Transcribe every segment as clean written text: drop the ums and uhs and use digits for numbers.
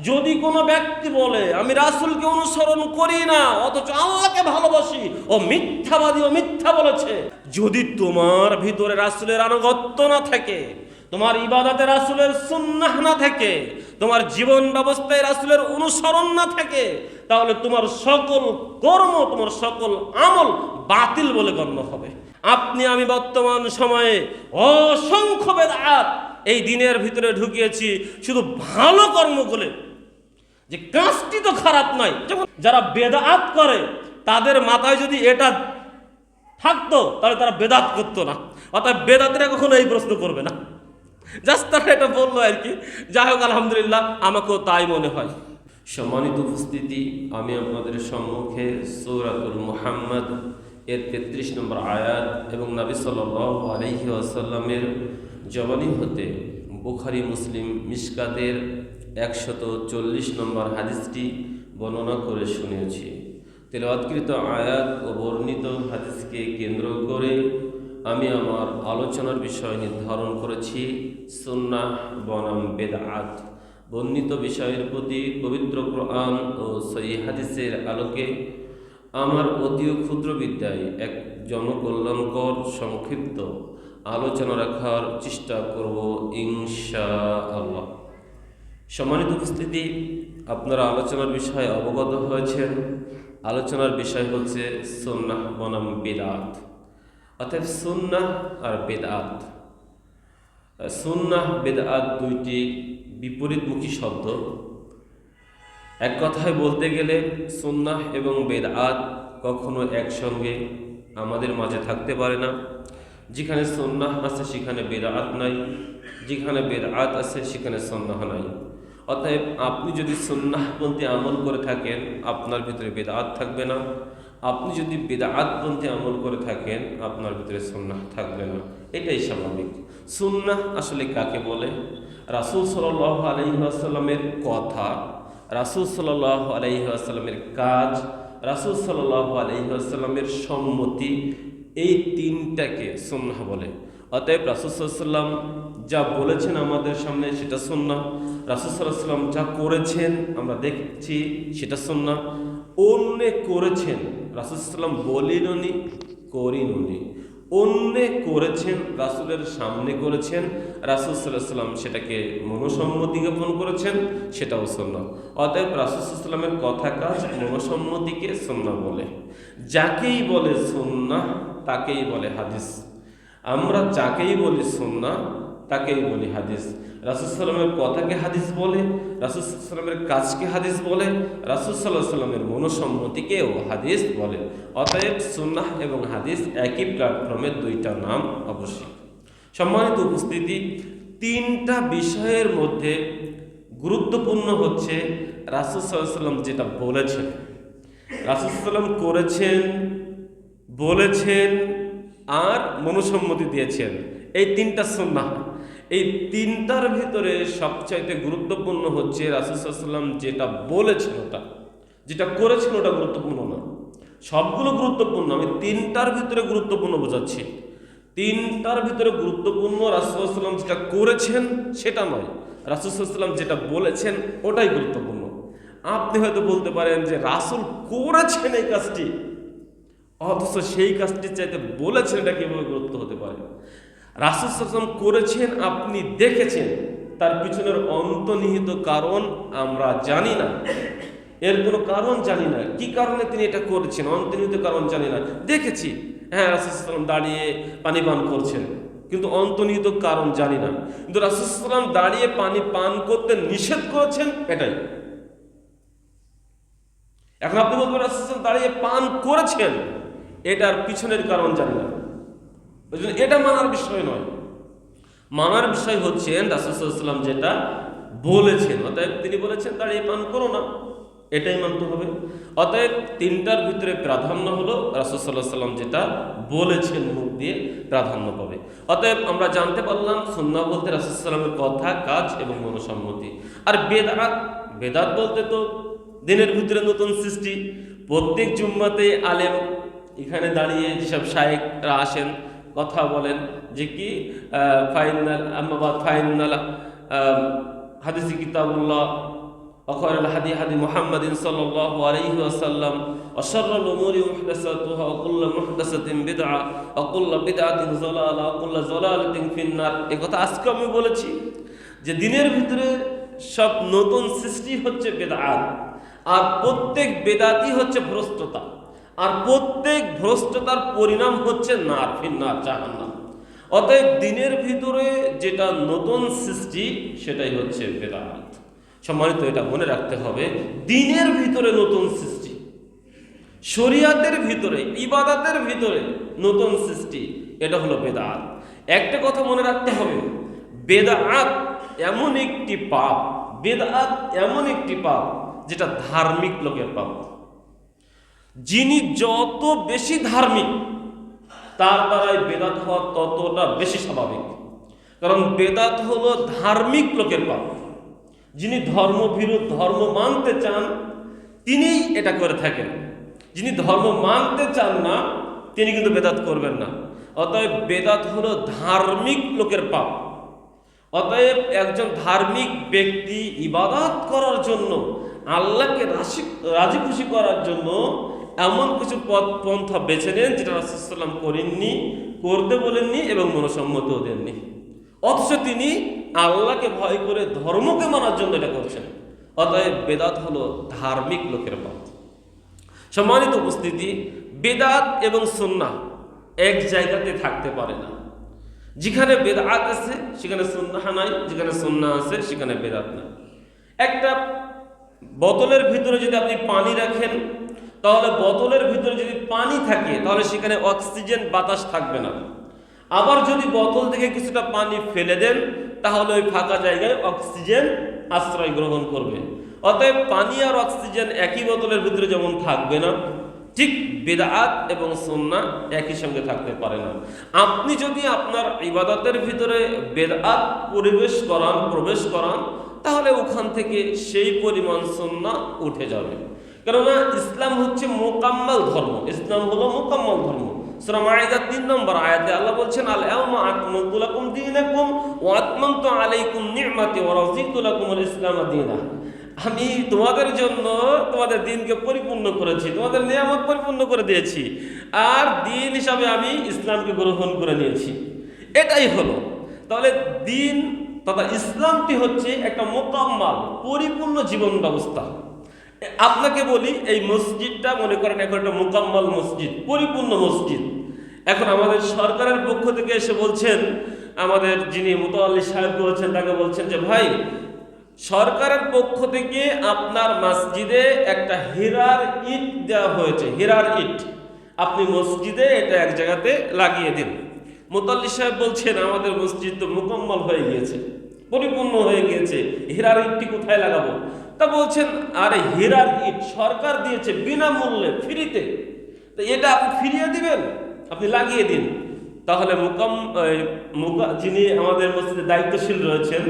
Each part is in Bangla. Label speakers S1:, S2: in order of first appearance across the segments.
S1: যদি কোনো ব্যক্তি বলে আমি রাসূলকে অনুসরণ করি না অথচ আল্লাহকে ভালোবাসি, ও মিথ্যাবাদী, ও মিথ্যা বলেছে। যদি তোমার ভিতরে রাসূলের আনুগত্য না থাকে, তোমার ইবাদতে রাসূলের সুন্নাহ না থাকে, তোমার জীবন ব্যবস্থায় রাসূলের অনুসরণ না থাকে, তাহলে তোমার সকল কর্ম, তোমার সকল আমল বাতিল বলে গণ্য হবে। আপনি আমি বর্তমান সময়ে অসংখ্য বেদাত এই দিনের ভিতরে ঢুকিয়েছি শুধু ভালো কর্মগুলো, যে কাজটি তো খারাপ নয়। যেমন যারা বেদাত করে তাদের মাথায় যদি এটা থাকতো তাহলে তারা বেদাত করতো না, অর্থাৎ বেদাতিরা কখনো এই প্রশ্ন করবে না। জাস্ট তারা এটা বললো আর কি। যাই হোক, আলহামদুলিল্লাহ, আমাকেও তাই মনে হয়। সম্মানিত উপস্থিতি, আমি আপনাদের সম্মুখে সূরাতুল মুহাম্মদ এর 33 নম্বর আয়াত এবং নবী সাল্লাল্লাহু আলাইহি ওয়াসাল্লামের জবানি হতে বুখারী, মুসলিম, মিশকাতের 140 নম্বর হাদিসটি বর্ণনা করে শুনিয়েছি। তেলাওয়াতকৃত আয়াত ও বর্ণিত হাদিসকে কেন্দ্র করে আমি আমার আলোচনার বিষয় নির্ধারণ করেছি সুন্নাহ বনাম বেদআত। বর্ণিত বিষয়ের প্রতি পবিত্র কোরআন ও সহিহ হাদিসের আলোকে আমার অতি ক্ষুদ্র বিদ্যায় এক জনকল্যাণকর সংক্ষিপ্ত আলোচনা রাখার চেষ্টা করব ইনশাআল্লাহ। সম্মানিত উপস্থিতি, আপনারা আলোচনার বিষয়ে অবগত হয়েছেন। আলোচনার বিষয় হচ্ছে সুন্নাহ বনাম বিদআত, অর্থাৎ সুন্নাহ আর বেদআত। সুন্নাহ বেদআত দুইটি বিপরীতমুখী শব্দ। এক কথায় বলতে গেলে সুন্নাহ এবং বেদআত কখনো একসঙ্গে আমাদের মাঝে থাকতে পারে না। যেখানে সুন্নাহ আছে সেখানে বেদআত নাই, যেখানে বেদআত আছে সেখানে সুন্নাহ নাই। অতএব আপনি যদি সুন্নাহপন্থী আমল করে থাকেন, আপনার ভিতরে বেদআত থাকবে না। আপনি যদি বেদআতপন্থী আমল করে থাকেন, আপনার ভিতরে সুন্নাহ থাকবে না। এটাই স্বাভাবিক। সুন্নাহ আসলে কাকে বলে? রাসূল সাল্লাল্লাহু আলাইহি ওয়াসাল্লামের কথা, রাসূল সাল্লাল্লাহু আলাইহি ওয়াসাল্লামের কাজ, রাসূল সাল্লাল্লাহু আলাইহি ওয়াসাল্লামের সম্মতি, এই তিনটাকে সুন্নাহ বলে। অতএব রাসূল সাল্লাল্লাহু আলাইহি ওয়াসাল্লাম যা বলেছেন আমাদের সামনে সেটা সুন্নাহ। রাসূল সাল্লাল্লাহু আলাইহি ওয়াসাল্লাম যা করেছেন আমরা দেখছি সেটা সুন্নাহ। অন্যে করেছেন, রাসূল সাল্লাল্লাহু আলাইহি ওয়াসাল্লাম বলিননি, করিননি। অন্যে করেছেন, রাসূলের সামনে করেছেন, রাসূল সাল্লাল্লাহু আলাইহি ওয়াসাল্লাম সেটাকে মনোসম্মতি জ্ঞাপন করেছেন, সেটাও সুন্নাহ। অতএব রাসূল সাল্লাল্লাহু আলাইহি ওয়াসাল্লামের কথা, কাজ, মনোসম্মতিকে সুন্নাহ বলে। যাকেই বলে সুন্নাহ তাকেই বলে হাদিস। আমরা যাকেই বলি সুন্নাহ তাকেই বলি হাদিস। রাসূল সাল্লাল্লাহু আলাইহি ওয়াসাল্লামের কথাকে হাদিস বলে, রাসূল সাল্লাল্লাহু আলাইহি ওয়াসাল্লামের কাজকে হাদিস বলে, রাসূল সাল্লাল্লাহু আলাইহি ওয়াসাল্লামের মনোসম্মতিকেও হাদিস বলে। অতএব সুন্নাহ এবং হাদিস একই প্ল্যাটফর্মের দুইটা নাম অবশ্যই। সম্মানিত উপস্থিতি, তিনটা বিষয়ের মধ্যে গুরুত্বপূর্ণ হচ্ছে রাসূল সাল্লাল্লাহু আলাইহি ওয়াসাল্লাম যেটা বলেছেন, রাসূল সাল্লাল্লাহু আলাইহি ওয়াসাল্লাম করেছেন, বলেছেন আর মনোসম্মতি দিয়েছেন। এই তিনটা সুন্নাহ। এই তিনটার ভিতরে সবচাইতে গুরুত্বপূর্ণ হচ্ছে রাসূল সাল্লাল্লাহু আলাইহি ওয়াসাল্লাম যেটা বলেছেন ওটা, যেটা করেছেন ওটা গুরুত্বপূর্ণ না। সবগুলো গুরুত্বপূর্ণ, আমি তিনটার ভিতরে গুরুত্বপূর্ণ বোঝাচ্ছি। তিনটার ভিতরে গুরুত্বপূর্ণ রাসূল সাল্লাল্লাহু আলাইহি ওয়াসাল্লাম যেটা করেছেন সেটা নয়, রাসূল সাল্লাল্লাহু আলাইহি ওয়াসাল্লাম যেটা বলেছেন ওটাই গুরুত্বপূর্ণ। আপনি হয়তো বলতে পারেন যে রাসূল করেছেন এই কাজটি, অথচ সেই কাজটি চাইতে বলেছেন, এটা কিভাবে গুরুত্ব হতে পারে? রাসূল সাল্লাল্লাহু আলাইহি ওয়াসাল্লাম করেছেন, আপনি দেখেছেন, তার পিছনের অন্তর্নিহিত কারণ আমরা জানি না, এর কোনো কারণ জানি না। কি কারণে তিনি এটা করেছেন অন্তর্নিহিত কারণ জানি না। দেখেছি, হ্যাঁ, রাসূল সাল্লাল্লাহু আলাইহি ওয়াসাল্লাম দাঁড়িয়ে পানি পান করছেন, কিন্তু অন্তর্নিহিত কারণ জানি না। কিন্তু রাসূল সাল্লাল্লাহু আলাইহি ওয়াসাল্লাম দাঁড়িয়ে পানি পান করতে নিষেধ করেছেন, এটাই। এখন আপনি বলবেন রাসূল সাল্লাল্লাহু আলাইহি ওয়াসাল্লাম দাঁড়িয়ে পান করেছেন, এটার পিছনের কারণ জানি না, এটা মানার বিষয় নয়। মানার বিষয় হচ্ছে রাসূল সাল্লাল্লাহু আলাইহি ওয়াসাল্লাম যেটা বলেছেন। অতএব তিনি বলেছেন দাঁড়িয়ে পান করো না, এটাই মানতে হবে। অতএব তিনটার ভিতরে প্রাধান্য হলো রাসূল সাল্লাল্লাহু আলাইহি ওয়াসাল্লাম যেটা বলেছেন, মুখ দিয়ে প্রাধান্য পাবে। অতএব আমরা জানতে পারলাম সুন্নাহ বলতে রাসূল সাল্লাল্লাহু আলাইহি ওয়াসাল্লামের কথা, কাজ এবং মনোসম্মতি। আর বেদআত, বেদআত বলতে তো দিনের ভিতরে নতুন সৃষ্টি। প্রত্যেক জুম্মাতে আলেম এখানে দাঁড়িয়ে যেসব শায়েখরা আসেন, কথা বলেন যে কি ফাইনাল আম্মাবাদ ফাইনাল হাদিসি কিতাবুল্লাহ وخير الهدي هدي محمد صلى الله عليه وسلم وشر الأمور محدثاتها وكل محدثة بدعة وكل بدعة ضلالة وكل ضلالة في النار। এই কথা আজকে আমি বলেছি যে দিনের ভিতরে সব নতুন সৃষ্টি হচ্ছে বিদআত, আর প্রত্যেক বিদআতই হচ্ছে ভ্রষ্টতা, আর প্রত্যেক ভ্রষ্টতার পরিণাম হচ্ছে নার, ফিন্নার, জাহান্নাম। অতএব দিনের ভিতরে যেটা নতুন সৃষ্টি সেটাই হচ্ছে বিদআত। সম্মানিত, এটা মনে রাখতে হবে, দিনের ভিতরে নতুন সৃষ্টি, শরিয়াতের ভিতরে, ইবাদতের ভিতরে নতুন সৃষ্টি, এটা হলো বিদআত। একটা কথা মনে রাখতে হবে, বিদআত এমন একটি পাপ, বিদআত এমন একটি পাপ যেটা ধার্মিক লোকের পাপ। যিনি যত বেশি ধার্মিক তার দ্বারাই বেদাত হওয়া ততটা বেশি স্বাভাবিক, কারণ বেদাত হলো ধার্মিক লোকের পাপ। যিনি ধর্মভীরু, ধর্ম মানতে চান, তিনিই এটা করে থাকেন। যিনি ধর্ম মানতে চান না তিনি কিন্তু বেদাত করবেন না। অতএব বেদাত হলো ধার্মিক লোকের পাপ। অতএব একজন ধার্মিক ব্যক্তি ইবাদত করার জন্য, আল্লাহকে রাজি খুশি করার জন্য এমন কিছু পন্থা বেছে নেন যেটা রাসূল সাল্লাল্লাহু আলাইহি ওয়াসাল্লাম করেননি, করতে বলেননি এবং মনসম্মতও দেননি, অথচ তিনি আল্লাহকে ভয় করে ধর্মকে মানার জন্য এটা করছেন। অতএব বেদাত হলো ধার্মিক লোকের পাপ। সম্মানিত উপস্থিতি, বেদাত এবং সুন্নাহ এক জায়গাতে থাকতে পারে না। যেখানে বেদাত আছে সেখানে সুন্নাহ নাই, যেখানে সুন্নাহ আছে সেখানে বেদাত নাই। একটা বোতলের ভিতরে যদি আপনি পানি রাখেন, তাহলে বোতলের ভিতরে যদি পানি থাকে তাহলে সেখানে অক্সিজেন বাতাস থাকবে না। আবার যদি বোতল থেকে কিছুটা পানি ফেলে দেন তাহলে ওই ফাঁকা জায়গায় অক্সিজেন আশ্রয় গ্রহণ করবে। অতএব পানি আর অক্সিজেন একই বোতলের ভিতরে যেমন থাকবে না, ঠিক বিদআত এবং সুন্নাহ একই সঙ্গে থাকতে পারে না। আপনি যদি আপনার ইবাদতের ভিতরে বিদআত প্রবেশ করান তাহলে ওখান থেকে সেই পরিমাণ সুন্নাহ উঠে যাবে। কেননা ইসলাম হচ্ছে মোকাম্মল ধর্ম, ইসলাম হলো মোকাম্মল ধর্ম। সূরা মাইদা 3 নম্বর আয়াতে আল্লাহ বলছেন, আল ইয়াউমা আকমালতু লাকুম দীনাকুম ওয়া আতমামতু আলাইকুম নি'মাতি ওয়া রাযিতু লাকুমুল ইসলাম দীনা। আমি তোমাদের জন্য তোমাদের দিনকে পরিপূর্ণ করেছি, তোমাদের নিয়ামত পরিপূর্ণ করে দিয়েছি, আর দিন হিসাবে আমি ইসলামকে গ্রহণ করে নিয়েছি। এটাই হলো তাহলে দিন তথা ইসলামটি হচ্ছে একটা মোকাম্মল পরিপূর্ণ জীবন ব্যবস্থা। আপনাকে বলি, এই মসজিদটা মনে করেন এখন একটা মোকাম্মল মসজিদ, পরিপূর্ণ মসজিদ। এখন আমাদের সরকারের পক্ষ থেকে এসে বলছেন, আমাদের যিনি মুতাওয়াল্লি সাহেব বলছেন তাকে বলছেন যে ভাই, সরকারের পক্ষ থেকে আপনার মসজিদে একটা হীরার ইট দেওয়া হয়েছে, হীরার ইট আপনি মসজিদে এটা এক জায়গাতে লাগিয়ে দিন। মুতাওয়াল্লি সাহেব বলছেন আমাদের মসজিদ তো মুকম্মল হয়ে গিয়েছে, পরিপূর্ণ হয়ে গিয়েছে, হীরার ইটটি কোথায় লাগাবো? তা বলছেন আরে হীরার ইট সরকার দিয়েছে বিনামূল্যে, ফ্রিতে, তো এটা আপনি ফিরিয়ে দিবেন, আপনি লাগিয়ে দিন। তাহলে যিনি আমাদের মসজিদে দায়িত্বশীল রয়েছেন,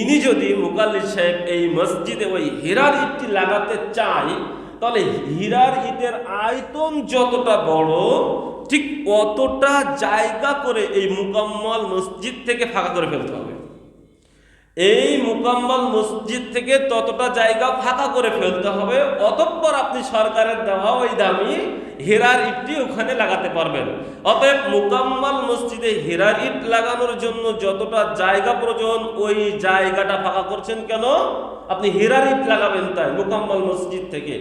S1: ইনি যদি মুকাল্লিদ সাহেব এই মসজিদে ওই হীরার ইটটি লাগাতে চায়, তাহলে হীরার ইটের আয়তন যতটা বড় ঠিক অতটা জায়গা করে এই মুকাম্মল মসজিদ থেকে ফাঁকা করে ফেলতে হবে। এই মুকাম্মল মসজিদ থেকে ততটা জায়গা ফাঁকা করে ফেলতে হবে, অতঃপর আপনি সরকারের দেওয়া ওই দামি হীরার ইটটি ওখানে লাগাতে পারবেন। অতএব মুকাম্মল মসজিদে হীরার ইট লাগানোর জন্য যতটা জায়গা প্রয়োজন ওই জায়গাটা ফাঁকা করছেন কেন? আপনি হীরার ইট লাগাবেন তাই মুকাম্মল মসজিদ থেকে।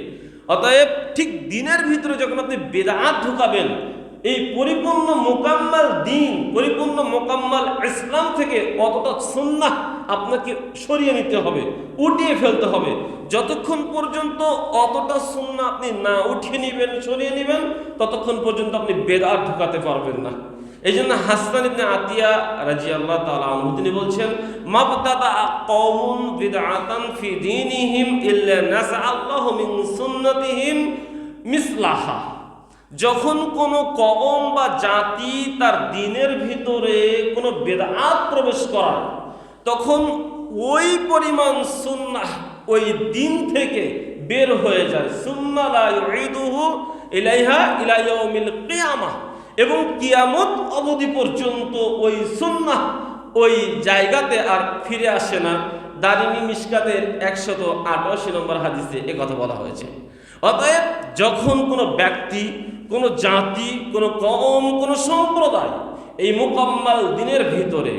S1: অতএব ঠিক দিনের ভিতরে যখন আপনি বিদআত ঢুকাবেন, এই পরিপূর্ণ মোকাম্মল দিন, পরিপূর্ণ মোকাম্মল ইসলাম থেকে অতটা সুন্নাহ আপনাকে সরিয়ে নিতে হবে, উঠিয়ে ফেলতে হবে। যতক্ষণ পর্যন্ত অতটা সুন্নাহ আপনি না উঠিয়ে নেবেন, সরিয়ে নেবেন, ততক্ষণ পর্যন্ত আপনি বিদআত ঢুকাতে পারবেন না। এই জন্য হাসান ইবনে আতিয়া রাদিয়াল্লাহু তাআলা আনহু তিনি বলছেন, মাবতাদা কওমুন বিদআতান ফি দীনিহিম ইল্লা নাসআল্লাহু মিন সুন্নাতিহিম মিসলাহা। যখন কোনো কওম বা জাতি তার দিনের ভিতরে কোনো বিদআত প্রবেশ করায়, তখন ওই পরিমাণ সুন্নাহ ওই দিন থেকে বের হয়ে যায়। সুন্নাহ লা ইউঈদুহু ইলাইহা ইলা ইয়াউমিল কিয়ামাহ, এবং কিয়ামত অবধি পর্যন্ত ওই সুন্নাহ ওই জায়গাতে আর ফিরে আসে না। দারিমি মিশকাতের 188 নম্বর হাদিসে কথা বলা হয়েছে। অতএব যখন কোনো ব্যক্তি, কোনো জাতি, কোনো কওম, কোনো সম্প্রদায় এই মুকাম্মাল দিনের ভিতরে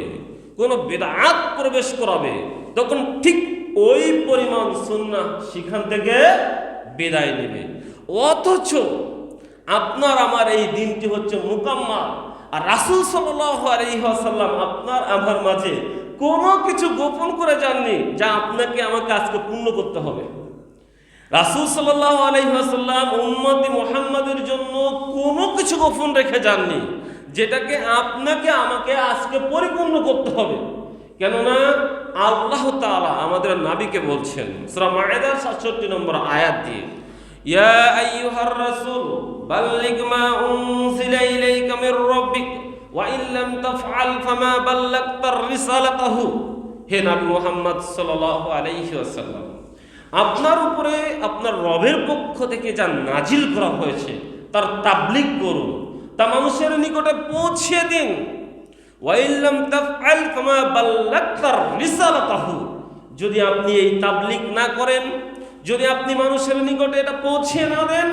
S1: কোনো বিদআত প্রবেশ করাবে, তখন ঠিক ওই পরিমাণ সুন্নাহ সেখান থেকে বিদায় নেবে। অথচ আপনার আমার এই দিনটি হচ্ছে মুকাম্মাল, আর রাসূল সাল্লাল্লাহু আলাইহি ওয়াসাল্লাম আপনার আমার মাঝে কোনো কিছু গোপন করে যাননি যা আপনাকে আমাকে আজকে পূর্ণ করতে হবে। রাসূল সাল্লাল্লাহু আলাইহি ওয়াসাল্লাম উম্মতি মুহাম্মাদের জন্য কোনো কিছু গোপন রেখে যাননি যেটাকে আপনাকে আমাকে আজকে পরিপূর্ণ করতে হবে। কেননা আল্লাহ তাআলা আমাদের নবীকে বলছেন সূরা মায়েদার 67 নম্বর আয়াত দিয়ে, ইয়া আইয়ুহার রাসূল বাল্লিগ মা উনজিলা ইলাইকা মির রাব্বিক ওয়া ইন লাম তাফআল ফামা বাল্লাগতা রিসালাতাহু। হে নবী মুহাম্মদ সাল্লাল্লাহু আলাইহি ওয়াসাল্লাম, আপনার উপরে আপনার রবের পক্ষ থেকে যা নাজিল করা হয়েছে তার তাবলীগ করুন, তা মানুষের নিকটে পৌঁছে দিন। ওয়া ইন লাম তাফআল ফামা বাল্লাগতা রিসালাতাহু, যদি আপনি এই তাবলীগ না করেন, যদি আপনি মানুষের নিকটে এটা পৌঁছে না দেন,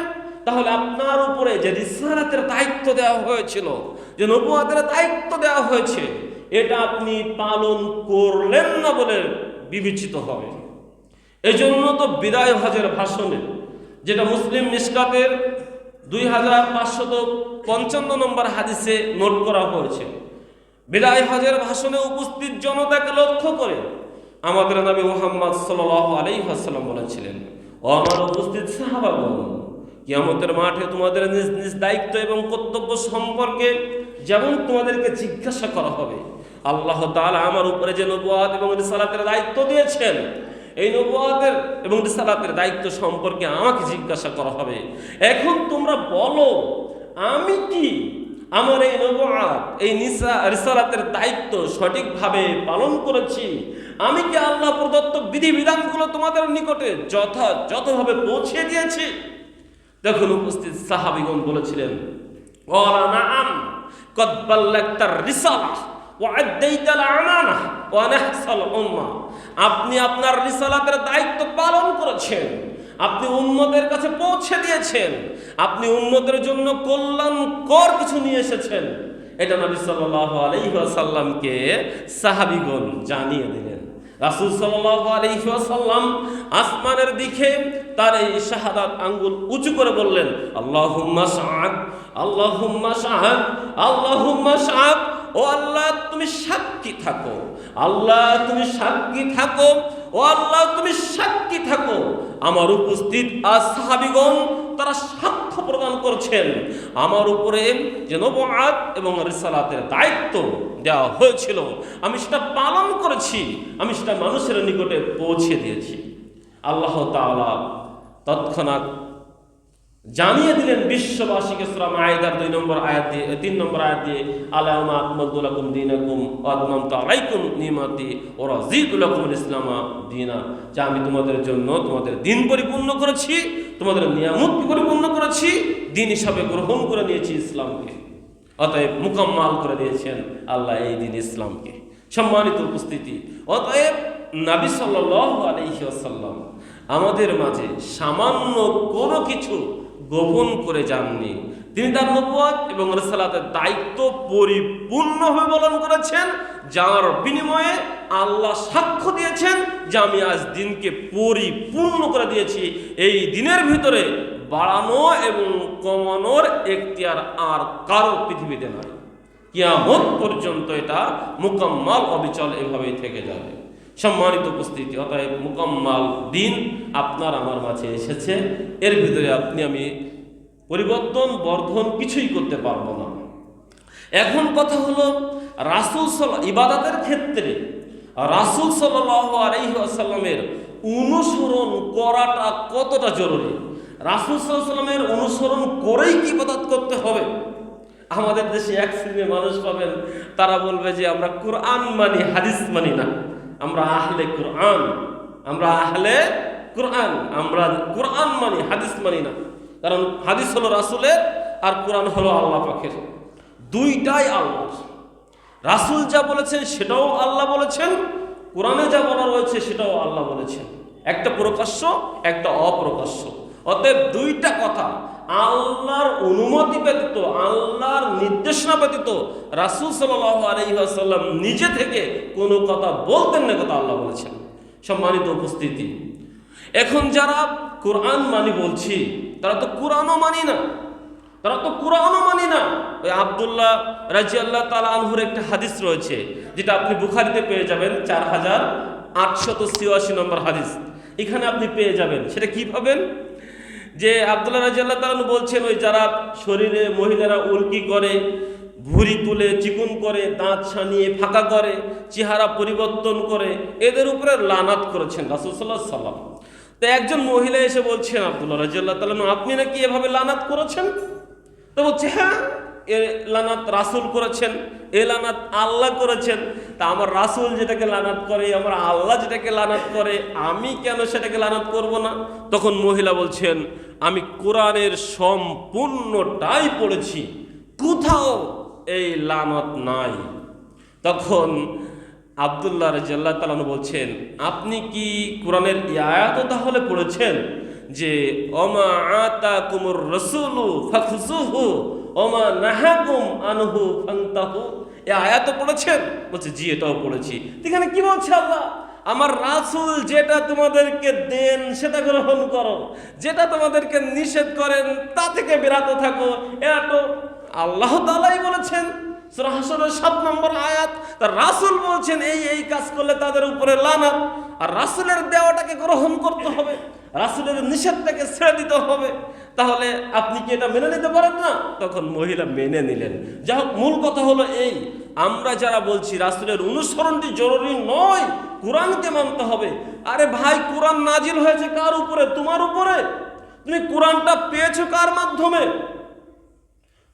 S1: তাহলে আপনার উপরে যে রিসালাতের দায়িত্ব দেওয়া হয়েছিল, যে নবুয়তের দায়িত্ব দেওয়া হয়েছে, এটা আপনি পালন করলেন না বলে বিবেচিত হবে। এজন্য তো বিদায় হজের ভাষণে, যেটা মুসলিম মিশকাতের 2555 নম্বর হাদিসে নোট করা হয়েছে, বিদায় হজের ভাষণে উপস্থিত জনতাকে লক্ষ্য করে আমাদের নবী মুহাম্মদ সাল্লাল্লাহু আলাইহি ওয়াসাল্লাম বলেছিলেন, ও আমার উপস্থিত সাহাবাগণ, কিয়ামতের মাঠে তোমাদের নিজ নিজ দায়িত্ব এবং কর্তব্য সম্পর্কে যেমন তোমাদেরকে জিজ্ঞাসা করা হবে, আল্লাহ তাআলা আমার উপরে যে নবুয়ত এবং রিসালাতের দায়িত্ব দিয়েছেন, এই নবুয়তের এবং রিসালাতের দায়িত্ব সম্পর্কে আমাকে জিজ্ঞাসা করা হবে। এখন তোমরা বলো, আমি কি আমার এই নবুয়ত, এই রিসালাতের দায়িত্ব সঠিকভাবে পালন করেছি? আমি কি আল্লাহ প্রদত্ত বিধিবিধানগুলো তোমাদের নিকটে যথাযথভাবে পৌঁছে দিয়েছি? দেখুন উপস্থিত সাহাবীগণ বলেছিলেন, ওয়ালা নাআম কদ বাল্লাগতার রিসালাহ ওয়া আদাইতাল আমানাহ ওয়া নাহসাল উম্মাহ। আপনি আপনার রিসালাতের দায়িত্ব পালন করেছেন, আপনি উম্মতের কাছে পৌঁছে দিয়েছেন, আপনি উম্মতের জন্য কল্যাণকর কিছু নিয়ে এসেছেন। এটা নবী সাল্লাল্লাহু আলাইহি ওয়াসাল্লামকে সাহাবীগণ জানিয়ে দিলেন। রাসূল সাল্লাল্লাহু আলাইহি ওয়াসাল্লাম আসমানের দিকে তার এই শাহাদাত আঙ্গুল উঁচু করে বললেন, আল্লাহুম্মা শাহাদ, আল্লাহুম্মা শাহাদ, আল্লাহুম্মা শাহাদ। ও আল্লাহ তুমি সাক্ষী থাকো, আল্লাহ তুমি সাক্ষী থাকো, ও আল্লাহ তুমি সাক্ষী থাকো। আমার উপস্থিত সাহাবীগণ তারা সাক্ষ্য প্রদান করছেন, আমার উপরে যে নবুয়ত এবং রিসালাতের দায়িত্ব দেওয়া হয়েছিল আমি সেটা পালন করেছি, আমি সেটা মানুষের নিকটে পৌঁছে দিয়েছি। আল্লাহ তাআলা তৎক্ষণাৎ জানিয়ে দিলেন বিশ্ববাসীকে সূরা মায়েদার 3 নম্বর আয়াত দিয়ে, আলাইমা আকমালতু লাকুম দীনাকুম ওয়া আতমামতু আলাইকুম নিমাতি ওয়া রাযীতু লাকুমুল ইসলামা দীনা। যা আমি তোমাদের জন্য তোমাদের দিন পরিপূর্ণ করেছি, তোমাদের নিয়ামত পরিপূর্ণ করেছি, দিন হিসাবে গ্রহণ করে নিয়েছি ইসলামকে। অতএব মুকাম্মাল করে দিয়েছেন আল্লাহ এই দিন ইসলামকে। সম্মানিত উপস্থিতি, অতএব নবী সাল্লাল্লাহু আলাইহি ওয়াসাল্লাম আমাদের মাঝে সামান্য কোনো কিছু গোপন করে যাননি। তিনি তার নবুয়ত এবং রিসালাতের দায়িত্ব পরিপূর্ণভাবে পালন করেছেন, যার বিনিময়ে আল্লাহ সাক্ষ্য দিয়েছেন যে আমি আজ দিনকে পরিপূর্ণ করে দিয়েছি। এই দিনের ভিতরে বাড়ানো এবং কমানোর এখতিয়ার আর কারো পৃথিবীতে নাই। কিয়ামত পর্যন্ত এটা মুকাম্মাল অবিচল এভাবেই থেকে যাবে। সম্মানিত উপস্থিতি, অতএব মুকাম্মাল দিন আপনার আমার মাঝে এসেছে, এর ভিতরে আপনি আমি পরিবর্তন বর্ধন কিছুই করতে পারবো না। এখন কথা হলো রাসূল ইবাদতের ক্ষেত্রে রাসূল সাল্লাল্লাহু আলাইহি ওয়াসাল্লামের অনুসরণ করাটা কতটা জরুরি। রাসূল সাল্লাল্লাহু আলাইহি ওয়াসাল্লামের অনুসরণ করেই কি ইবাদত করতে হবে? আমাদের দেশে এক শ্রেণীর মানুষ পাবেন, তারা বলবে যে আমরা কোরআন মানি, হাদিস মানি না, আমরা আহলে কোরআন, আমরা আহলে কোরআন, আমরা কোরআন মানি, হাদিস মানি না। কারণ হাদিস হলো রাসূলের আর কোরআন হলো আল্লাহ পাকের, দুইটাই আল্লাহ। রাসূল যা বলেছেন সেটাও আল্লাহ বলেছেন, কোরআনে যা বলা রয়েছে সেটাও আল্লাহ বলেছেন, একটা প্রকাশ্য একটা অপ্রকাশ্য। অতএব দুইটা কথা, আল্লাহর অনুমতি ব্যতীত, আল্লাহর নির্দেশনা ব্যতীত রাসূল সাল্লাল্লাহু আলাইহি ওয়াসাল্লাম নিজে থেকে কোনো কথা বলতেন না, কথা আল্লাহ বলেছেন। সম্মানিত উপস্থিতি, এখন যারা কোরআন মানি বলছি, তারা তো কোরআনও মানি না, ওই আব্দুল্লাহ রাদিয়াল্লাহু তাআলা আনহুর একটা হাদিস রয়েছে, যেটা আপনি বুখারীতে পেয়ে যাবেন, 4886 নম্বর হাদিস, এখানে আপনি পেয়ে যাবেন। সেটা কি পাবেন? যে আব্দুল্লাহ রাদিয়াল্লাহু তাআলা আনহু বলছেন, ওই যারা শরীরে মহিলারা উল্কি করে, ভুঁড়ি তুলে চিকুন করে, দাঁত ছানিয়ে ফাঁকা করে, চেহারা পরিবর্তন করে, এদের উপরে লানাত করেছেন রাসূল সাল্লাল্লাহু আলাইহি ওয়াসাল্লাম। তো একজন মহিলা এসে বলছেন, আব্দুল্লাহ রাদিয়াল্লাহু তাআলা আনহু, আপনি নাকি এভাবে লানাত করেছেন? তো বলছে, হ্যাঁ, এ লানাত রাসূল করেছেন, এ লানাত আল্লাহ করেছেন। তা আমার রাসূল যেটাকে লানাত করে, আমার আল্লাহ যেটাকে লানাত করে, আমি কেন সেটাকে লানাত করব না? তখন মহিলা বলছেন, আমি কোরআনের সম্পূর্ণটাই পড়েছি, কোথাও এই লানত নাই। তখন আব্দুল্লাহ রাদিয়াল্লাহু তাআলা আনহু বলছেন, আপনি কি কোরআনের এই আয়াতও তাহলে পড়েছেন যে ওমা আতাকুমুর রাসূলু ফাখুযুহু ওমা নাহাকুম আনহু ফান্তাহু? এই আয়াতও পড়েছেন? বলছে, জি, এটাও পড়েছি। এখানে কি বলছে আল্লাহ? আমার রাসূল যেটা তোমাদেরকে দেন সেটা গ্রহণ করো, যেটা তোমাদেরকে নিষেধ করেন তা থেকে বিরত থাকো। এটা তো আল্লাহ তাআলাই বলেছেন, সূরা হাশরের 7 নম্বর আয়াত। তার রাসূল বলছেন এই কাজ করলে তাদের উপরে লানাত, আর রাসূলের দেওয়াটাকে গ্রহণ করতে হবে, রাসূলের নিষেধটাকে ছেড়ে দিতে হবে। তাহলে আপনি কি এটা মেনে নিতে পারেন না? তখন মহিলা মেনে নিলেন। যাই হোক, মূল কথা হলো এই, আমরা যারা বলছি রাসূলের অনুসরণটি জরুরি নয়, কোরআনকে মানতে হবে। আরে ভাই, কোরআন নাজিল হয়েছে কার উপরে? তোমার উপরে। তুমি কোরআনটা পেয়েছো কার মাধ্যমে?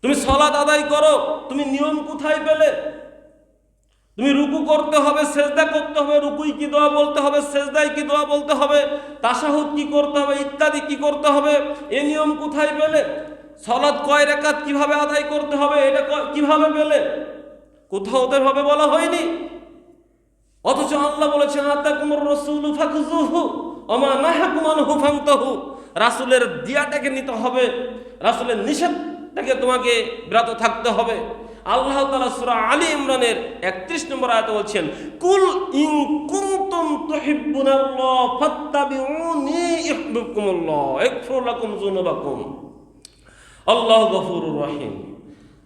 S1: তুমি সালাত আদায় করো, তুমি নিয়ম কোথায় পেলে? তুমি রুকু করতে হবে, সেজদা করতে হবে, রুকুই কি দোয়া বলতে হবে, সেজদায় কি দোয়া বলতে হবে, তাশাহুদ কি করতে হবে, ইত্যাদি কি করতে হবে, এই নিয়ম কোথায় পেলে? সালাত কয় রাকাত কিভাবে আদায় করতে হবে, এটা কিভাবে পেলে? কোথাও তো ভাবে বলা হয়নি। অথচ আল্লাহ বলেছেন, আতাকুমুর রাসূলু ফাখুযুহু ওমা নাহাকুম আনহু ফান্তাহু। রাসূলের দিয়াটাকে নিতে হবে, রাসূলের নিষেধটাকে তোমাকে বিরত থাকতে হবে। আল্লাহ তাআলা সূরা আলী ইমরানের 31 নম্বর আয়াতে বলছেন, কুল ইন কুনতুম তুহিব্বুনাল্লাহ ফাত্তাবিউনি ইউহিব্বুকুমুল্লাহ ইয়াগফির লাকুম যুনুবাকুম আল্লাহু গফুরুর রহিম।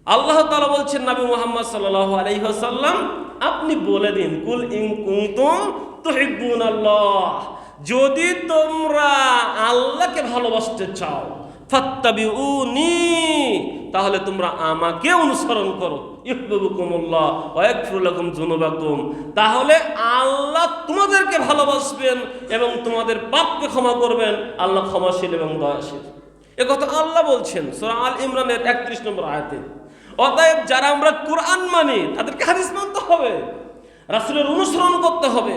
S1: আল্লাহ তাআলা বলছেন, নবী মুহাম্মদ সাল্লাল্লাহু আলাইহি ওয়াসাল্লাম, আপনি বলে দিন, কুল ইন কুনতুম তুহিব্বুনাল্লাহ, যদি তোমরা আল্লাহকে ভালোবাসতে চাও, ফাত্তাবিউনি, তাহলে তোমরা আমাকে অনুসরণ করো, ইউহিব্বুকুমুল্লাহ ওয়া ইয়াগফির লাকুম যুনুবাকুম, তাহলে আল্লাহ তোমাদেরকে ভালোবাসবেন এবং তোমাদের পাপকে ক্ষমা করবেন। আল্লাহ ক্ষমাশীল এবং দয়াশীল। এ কথা আল্লাহ বলছেন সূরা আল ইমরানের 31 নম্বর আয়াতে। অতএব যারা আমরা কোরআন মানি তাদেরকে হাদিস মানতে হবে, রাসূলের অনুসরণ করতে হবে।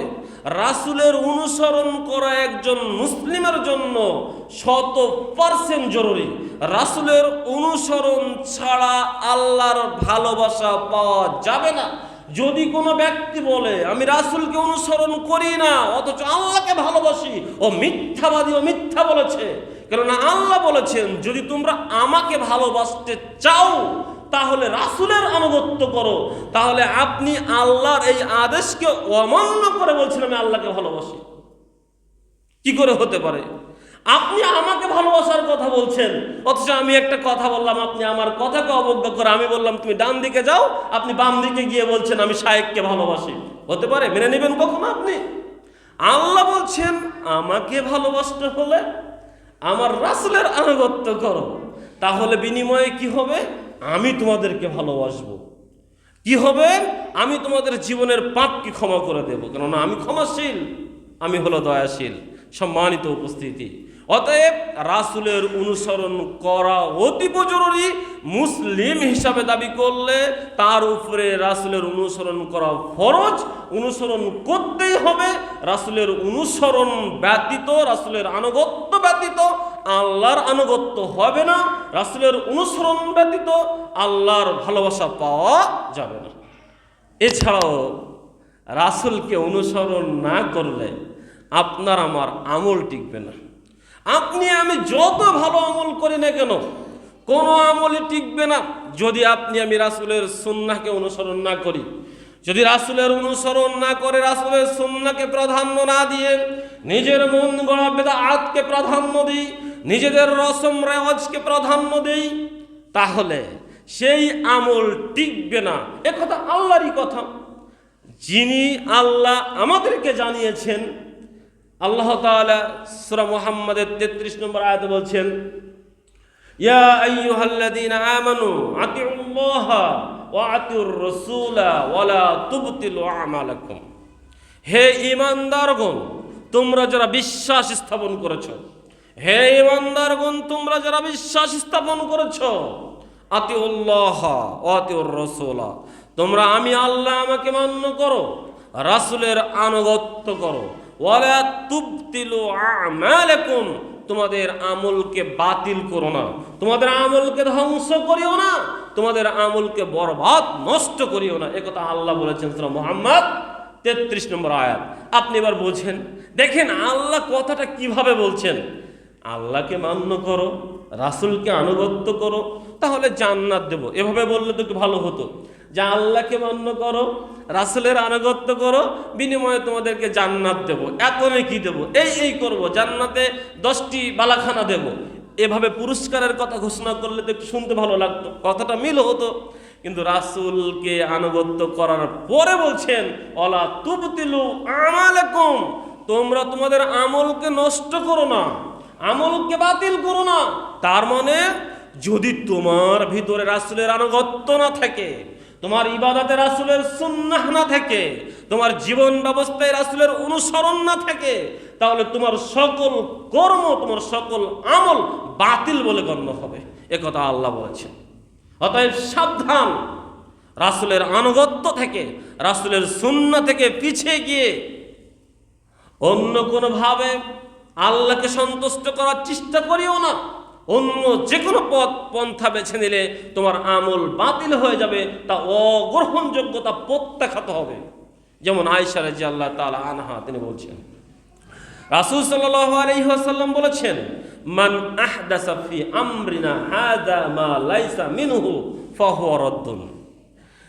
S1: রাসূলের অনুসরণ করা একজন মুসলিমের জন্য 100% জরুরি। রাসূলের অনুসরণ ছাড়া আল্লাহর ভালোবাসা পাওয়া যাবে না। যদি কোনো ব্যক্তি বলে আমি রাসূলকে অনুসরণ করি না অথচ আল্লাহকে ভালোবাসি, ও মিথ্যাবাদী, ও মিথ্যা বলেছে। কেননা আল্লাহ বলেছেন, যদি তোমরা আমাকে ভালোবাসতে চাও তাহলে রাসূলের আনুগত্য করো। তাহলে আপনি আল্লাহর এই আদেশকে অমান্য করে বলছেন আমি আল্লাহকে ভালোবাসি, কি করে হতে পারে? আপনি আমাকে ভালোবাসার কথা বলছেন, অথচ আমি একটা কথা বললাম, আপনি আমার কথাকে অবজ্ঞা করে আমি বললাম তুমি ডান দিকে যাও, আপনি বাম দিকে গিয়ে বলছেন আমি শায়েখকে ভালোবাসি। হতে পারে? মেনে নেবেন কখনো আপনি? আল্লাহ বলছেন, আমাকে ভালোবাসতে হলে আমার রাসূলের আনুগত্য করো, তাহলে বিনিময়ে কি হবে? আমি তোমাদেরকে ভালোবাসবো। কি হবে? আমি তোমাদের জীবনের পাপকে ক্ষমা করে দেব, কেননা আমি ক্ষমাশীল, আমি হলো দয়াশীল। সম্মানিত উপস্থিতি, অতএব রাসূলের অনুসরণ করা অতীব জরুরি। মুসলিম হিসাবে দাবি করলে তার উপরে রাসূলের অনুসরণ করা ফরজ, অনুসরণ করতেই হবে। রাসূলের অনুসরণ ব্যতীত, রাসূলের আনুগত্য ব্যতীত আল্লাহর আনুগত্য হবে না। রাসূলের অনুসরণ ব্যতীত আল্লাহর ভালোবাসা পাওয়া যাবে না। এছাড়াও রাসূলকে অনুসরণ না করলে আপনার আমার আমল টিকবে না। আপনি আমি যত ভালো আমল করি না কেন, কোনো আমলই টিকবে না যদি আপনি আমি রাসূলের সুন্নাহকে অনুসরণ না করি। যদি রাসূলের অনুসরণ না করে, রাসূলের সুন্নাহকে প্রাধান্য না দিয়ে নিজের মন গড়া বিদআতকে প্রাধান্য দিই, নিজেদের রসম রেওয়াজকে প্রাধান্য দিই, তাহলে সেই আমল টিকবে না। এ কথা আল্লাহরই কথা। যিনি আল্লাহ আমাদেরকে জানিয়েছেন, আল্লাহ তাআলা সূরা মুহাম্মাদের 33 নম্বর আয়াতে বলছেন, ইয়া আইয়ুহাল্লাযীনা আমানু আতিউল্লাহা ওয়া আতিউর রাসূলা ওয়া লা তুবতিলু আমালাকুম। হে ঈমানদারগণ, তোমরা যারা বিশ্বাস স্থাপন করেছো, হে ঈমানদারগণ, তোমরা যারা বিশ্বাস স্থাপন করেছো, আতিউল্লাহা ওয়া আতিউর রাসূলা, তোমরা আমি আল্লাহ আমাকে মান্য করো, রাসূলের আনুগত্য করো, ওয়ালা তুবতিলু আমালাকুম, তোমাদের আমলকে বাতিল করো না, তোমাদের আমলকে ধ্বংস করিও না, তোমাদের আমলকে বরবাদ নষ্ট করিও না। একথা আল্লাহ বলেছেন সূরা মুহাম্মদ 33 নম্বর আয়াত। আপনি এবার বোঝেন, দেখেন আল্লাহ কথাটা কিভাবে বলছেন। আল্লাহকে মান্য করো, রাসূলকে আনুগত্য করো, তাহলে জান্নাত দেব। এভাবে বললে তো একটু ভালো হতো, যে আল্লাহকে মান্য করো, রাসূলের আনুগত্য করো, বিনিময়ে তোমাদেরকে জান্নাত দেব, এত নেকি দেব, এই করব, জান্নাতে 10টি বালাখানা দেব। এভাবে পুরস্কারের কথা ঘোষণা করলে তো একটু শুনতে ভালো লাগতো, কথাটা মিল হতো। কিন্তু রাসূলকে আনুগত্য করার পরে বলছেন, ওয়ালা তুবতিলু আমালাকুম, তোমরা তোমাদের আমলকে নষ্ট করো না, আমলকে বাতিল করো না। তার মানে যদি তোমার ভিতরে রাসূলের আনুগত্য না থাকে, তোমার ইবাদতে রাসূলের সুন্নাহ না থাকে, তোমার জীবন ব্যবস্থায় রাসূলের অনুসরণ না থাকে, তাহলে তোমার সকল কর্ম, তোমার সকল আমল বাতিল বলে গণ্য হবে। একথা আল্লাহ বলেছেন। অতএব সাবধান, রাসূলের আনুগত্য থেকে, রাসূলের সুন্নাহ থেকে পিছিয়ে গিয়ে অন্য কোনোভাবে আল্লাহকে সন্তুষ্ট করার চেষ্টা করিও না। অন্য যে কোনো পন্থা বেছে নিলে তোমার আমল বাতিল হয়ে যাবে, তা অগ্রহণযোগ্যতা প্রত্যাখ্যাত হবে। যেমন আয়েশা রাদিয়াল্লাহু তাআলা আনহা তিনি বলছেন, রাসূল সাল্লাল্লাহু আলাইহি ওয়াসাল্লাম বলেছেন, মান আহদাসা ফি আমরিনা হাযা মা লাইসা মিনহু ফাহুয়া রাদ্দুন।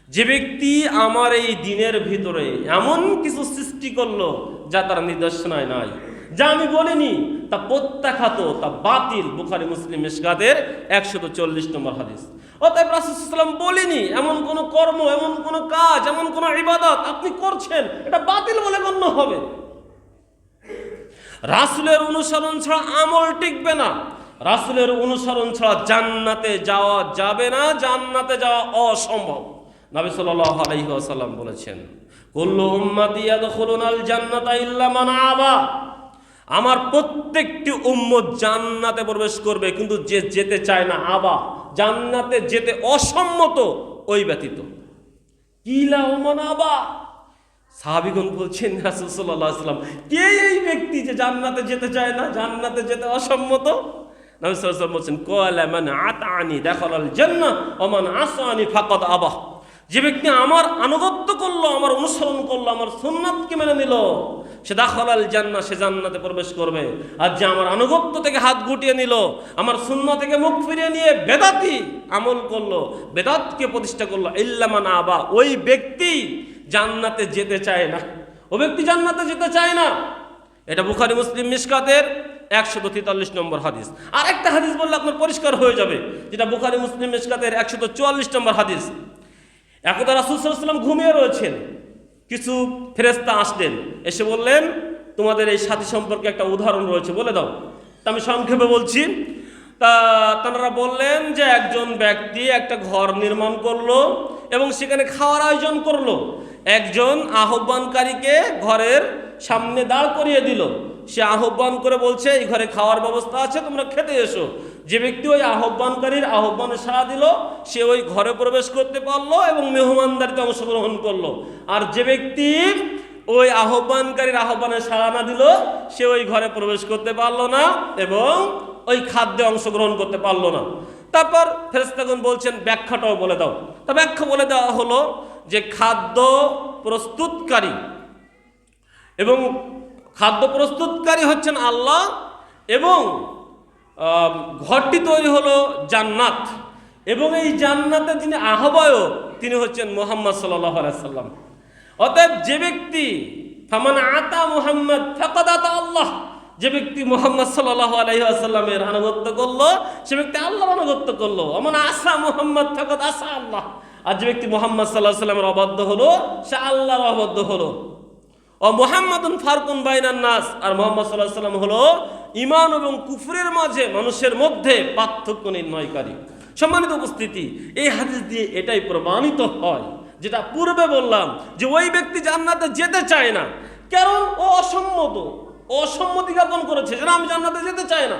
S1: যে ব্যক্তি আমার এই দ্বীনের ভিতরে এমন কিছু সৃষ্টি করলো যা তার নিদর্শনায় নাই, যা আমি বলিনি, তা প্রত্যাখ্যাত, তা বাতিল। বুখারী মুসলিম মিশকাতের 140 নম্বর হাদিস। অতএব রাসূল সাল্লাল্লাহু আলাইহি ওয়াসাল্লাম বলেনি এমন কোন কর্ম, এমন কোন কাজ, এমন কোন ইবাদত আপনি করছেন, এটা বাতিল বলে গণ্য হবে। রাসূলের অনুসরণ ছাড়া আমল টিকবে না, রাসূলের অনুসরণ ছাড়া জান্নাতে যাওয়া যাবে না, জান্নাতে যাওয়া অসম্ভব। নবী সাল্লাল্লাহু আলাইহি ওয়াসাল্লাম বলেছেন, কুল্লু উম্মতি ইয়াদখুলুনাল জান্নাতা ইল্লা মান আবা। আমার প্রত্যেকটি উম্মত জান্নাতে প্রবেশ করবে, কিন্তু যে যেতে চায় না, আবা, জান্নাতে যেতে অসম্মত, ওই ব্যতীত। কিলা ওমান আবা, সাহাবীগণ বলছেন, রাসূল সাল্লাল্লাহু আলাইহি ওয়াসাল্লাম, কে এই ব্যক্তি যে জান্নাতে যেতে চায় না, জান্নাতে যেতে অসম্মত? নবী সাল্লাল্লাহু আলাইহি ওয়াসাল্লাম বলছেন, ক্বালা মান আতানি দাখালাল জান্নাহ ওয়া মান আসানি ফাকাদ আবা। যে ব্যক্তি আমার আনুগত্য করলো, আমার অনুসরণ করলো, আমার সুন্নাতকে মেনে নিল, সে দাখালাল জান্নাহ, সে জান্নাতে প্রবেশ করবে। আর যে আমার আনুগত্য থেকে হাত গুটিয়ে নিল, আমার সুন্নাহ থেকে মুখ ফিরিয়ে নিয়ে বেদাতি আমল করলো, বেদাতকে প্রতিষ্ঠা করলো, ইল্লা মান আবা, ওই ব্যক্তি জান্নাতে যেতে চায় না, ও ব্যক্তি জান্নাতে যেতে চায় না। এটা বুখারী মুসলিম মিশকাতের 143 নম্বর হাদিস। আর একটা হাদিস বললে আপনার পরিষ্কার হয়ে যাবে, যেটা বুখারী মুসলিম মিশকাতের 144 নম্বর হাদিস। একদা রাসূল সাল্লাল্লাহু আলাইহি ওয়াসাল্লাম ঘুমিয়ে রয়েছেন, কিছু ফেরেশতা আসলেন, এসে বললেন, তোমাদের এই সাথী সম্পর্কে একটা উদাহরণ রয়েছে, বলে দাও। তা আমি সংক্ষেপে বলছি। তারা বললেন যে একজন ব্যক্তি একটা ঘর নির্মাণ করলো এবং সেখানে খাওয়ার আয়োজন করলো। একজন আহ্বানকারীকে ঘরের সামনে দাঁড় করিয়ে দিল। সে আহ্বান করে বলছে, এই ঘরে খাওয়ার ব্যবস্থা আছে, তোমরা খেতে এসো। যে ব্যক্তি ওই আহ্বানকারীর আহ্বানে সাড়া দিল, সে ওই ঘরে প্রবেশ করতে পারলো এবং মেহমানদারিতে অংশগ্রহণ করলো। আর যে ব্যক্তি ওই আহ্বানকারীর আহ্বানে সাড়া না দিল, সে ওই ঘরে প্রবেশ করতে পারলো না এবং ওই খাদ্যে অংশগ্রহণ করতে পারলো না। তারপর ফেরেশতাগণ বলছেন, ব্যাখ্যাটাও বলে দাও। তা ব্যাখ্যা বলে দেওয়া হলো যে খাদ্য প্রস্তুতকারী, এবং খাদ্য প্রস্তুতকারী হচ্ছেন আল্লাহ, এবং ঘরটি তৈরি হলো জান্নাত, এবং এই জান্নাতের যিনি আহ্বায়ক তিনি হচ্ছেন মুহাম্মদ সাল্লাল্লাহু আলাইহি সাল্লাম। অতএব যে ব্যক্তি ফামান আতা মুহাম্মদ ফাকাদ আতা আল্লাহ, যে ব্যক্তি মুহাম্মদ সাল্লাল্লাহু আলাইহি ওয়াসাল্লামের আনুগত্য করলো সে ব্যক্তি আল্লাহর আনুগত্য করলো। আমান আসা মুহাম্মদ ফাকাদ আসা আল্লাহ, আর যে ব্যক্তি মুহাম্মদ সাল্লাল্লাহু আলাইহি ওয়াসাল্লামের অবাধ্য হলো সে আল্লাহর অবাধ্য হলো। ও মুহাম্মাদুন ফারকুন বাইনান নাস, আর মুহাম্মদ সাল্লাল্লাহু আলাইহি ওয়াসাল্লাম হলো ঈমান এবং কুফরের মাঝে মানুষের মধ্যে পার্থক্য নির্ণয়কারী। সম্মানিত উপস্থিতি, এই হাদিস দিয়ে এটাই প্রমাণিত হয় যেটা পূর্বে বললাম, যে ওই ব্যক্তি জান্নাতে যেতে চায় না, কারণ ও অসম্মতি জ্ঞাপন করেছে যে আমি জান্নাতে যেতে চাই না।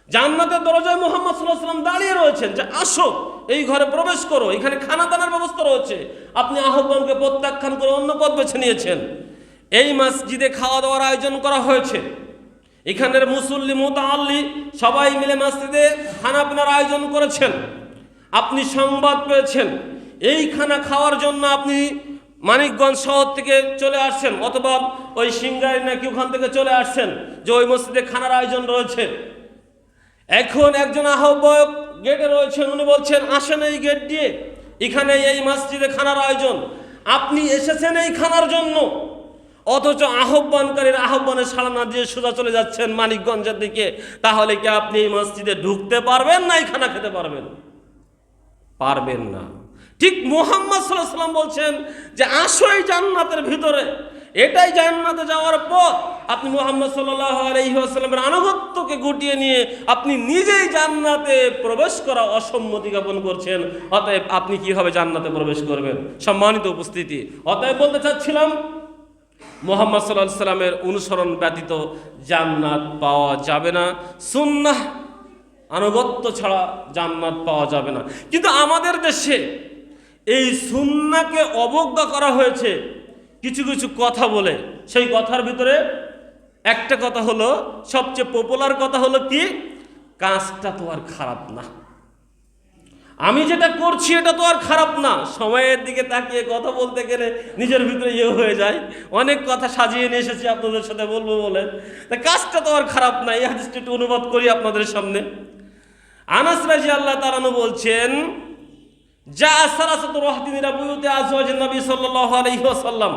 S1: জান্নাতের দরজায় মুহাম্মদ সাল্লাল্লাহু আলাইহি ওয়াসাল্লাম দাঁড়িয়ে রয়েছেন যে আসো এই ঘরে প্রবেশ করো, এখানে খানা দানার ব্যবস্থা রয়েছে। আপনি আহ্বানকে প্রত্যাখ্যান করে অন্য পথ বেছে নিয়েছেন। এই মসজিদে খাওয়া দাওয়ার আয়োজন করা হয়েছে, এখানের মুসল্লি মুতাআল্লি সবাই মিলে মসজিদে খানা পিনার আয়োজন করেছেন। আপনি সংবাদ পেয়েছেন, এই খানা খাওয়ার জন্য আপনি মানিকগঞ্জ শহর থেকে চলে আসছেন, অথবা ওই সিংগাই নাকি ওখান থেকে চলে আসছেন যে ওই মসজিদে খানার আয়োজন রয়েছে। এখন একজন আহ্বায়ক গেটে রয়েছেন, উনি বলছেন আসেন এই গেট দিয়ে, এখানে এই মসজিদে খানার আয়োজন, আপনি এসেছেন এই খানার জন্য, অথচ আহ্বানকারীর আহ্বানে সাড়া না দিয়ে সোজা চলে যাচ্ছেন মানিকগঞ্জের দিকে। তাহলে কি আপনি এই মসজিদে ঢুকতে পারবেন না এই খানা খেতে পারবেন? পারবেন না। ঠিক মুহাম্মদ সাল্লাল্লাহু আলাইহি ওয়াসাল্লাম বলছেন যে আসো এই জান্নাতের ভিতরে, এটাই জান্নাতে যাওয়ার পথ। আপনি মুহাম্মদ সাল্লাল্লাহু আলাইহি ওয়াসাল্লামের আনুগত্যকে গুটিয়ে নিয়ে আপনি নিজেই জান্নাতে প্রবেশ করা অসম্মতি জ্ঞাপন করছেন। অতএব আপনি কিভাবে জান্নাতে প্রবেশ করবেন? সম্মানিত উপস্থিতি, অতএব বলতে চাচ্ছিলাম মুহাম্মদ সাল্লাল্লাহু আলাইহি ওয়াসাল্লামের অনুসরণ ব্যতীত জান্নাত পাওয়া যাবে না, সুন্নাহ আনুগত্য ছাড়া জান্নাত পাওয়া যাবে না। কিন্তু আমাদের দেশে এই সুন্নাহকে অবজ্ঞা করা হয়েছে কিছু কিছু কথা বলে। সেই কথার ভিতরে একটা কথা হলো, সবচেয়ে পপুলার কথা হলো কি, কাজটা তো আর খারাপ না, আমি যেটা করছি এটা তো আর খারাপ না। সময়ের দিকে তাকিয়ে কথা বলতে গেলে নিজের ভিতরে হয়ে যায়, অনেক কথা সাজিয়ে নিয়ে এসেছি আপনাদের সাথে বলবো বলে, তা কাজটা তো আর খারাপ না। এই হাদিসটি একটু অনুবাদ করি আপনাদের সামনে। আনাস রাদিয়াল্লাহু তাআলা আনহু বলছেন, যা সালাসাতু রাহতিন ইলা বুয়ুতি আজওয়াজিন নবী সাল্লাল্লাহু আলাইহি ওয়াসাল্লাম,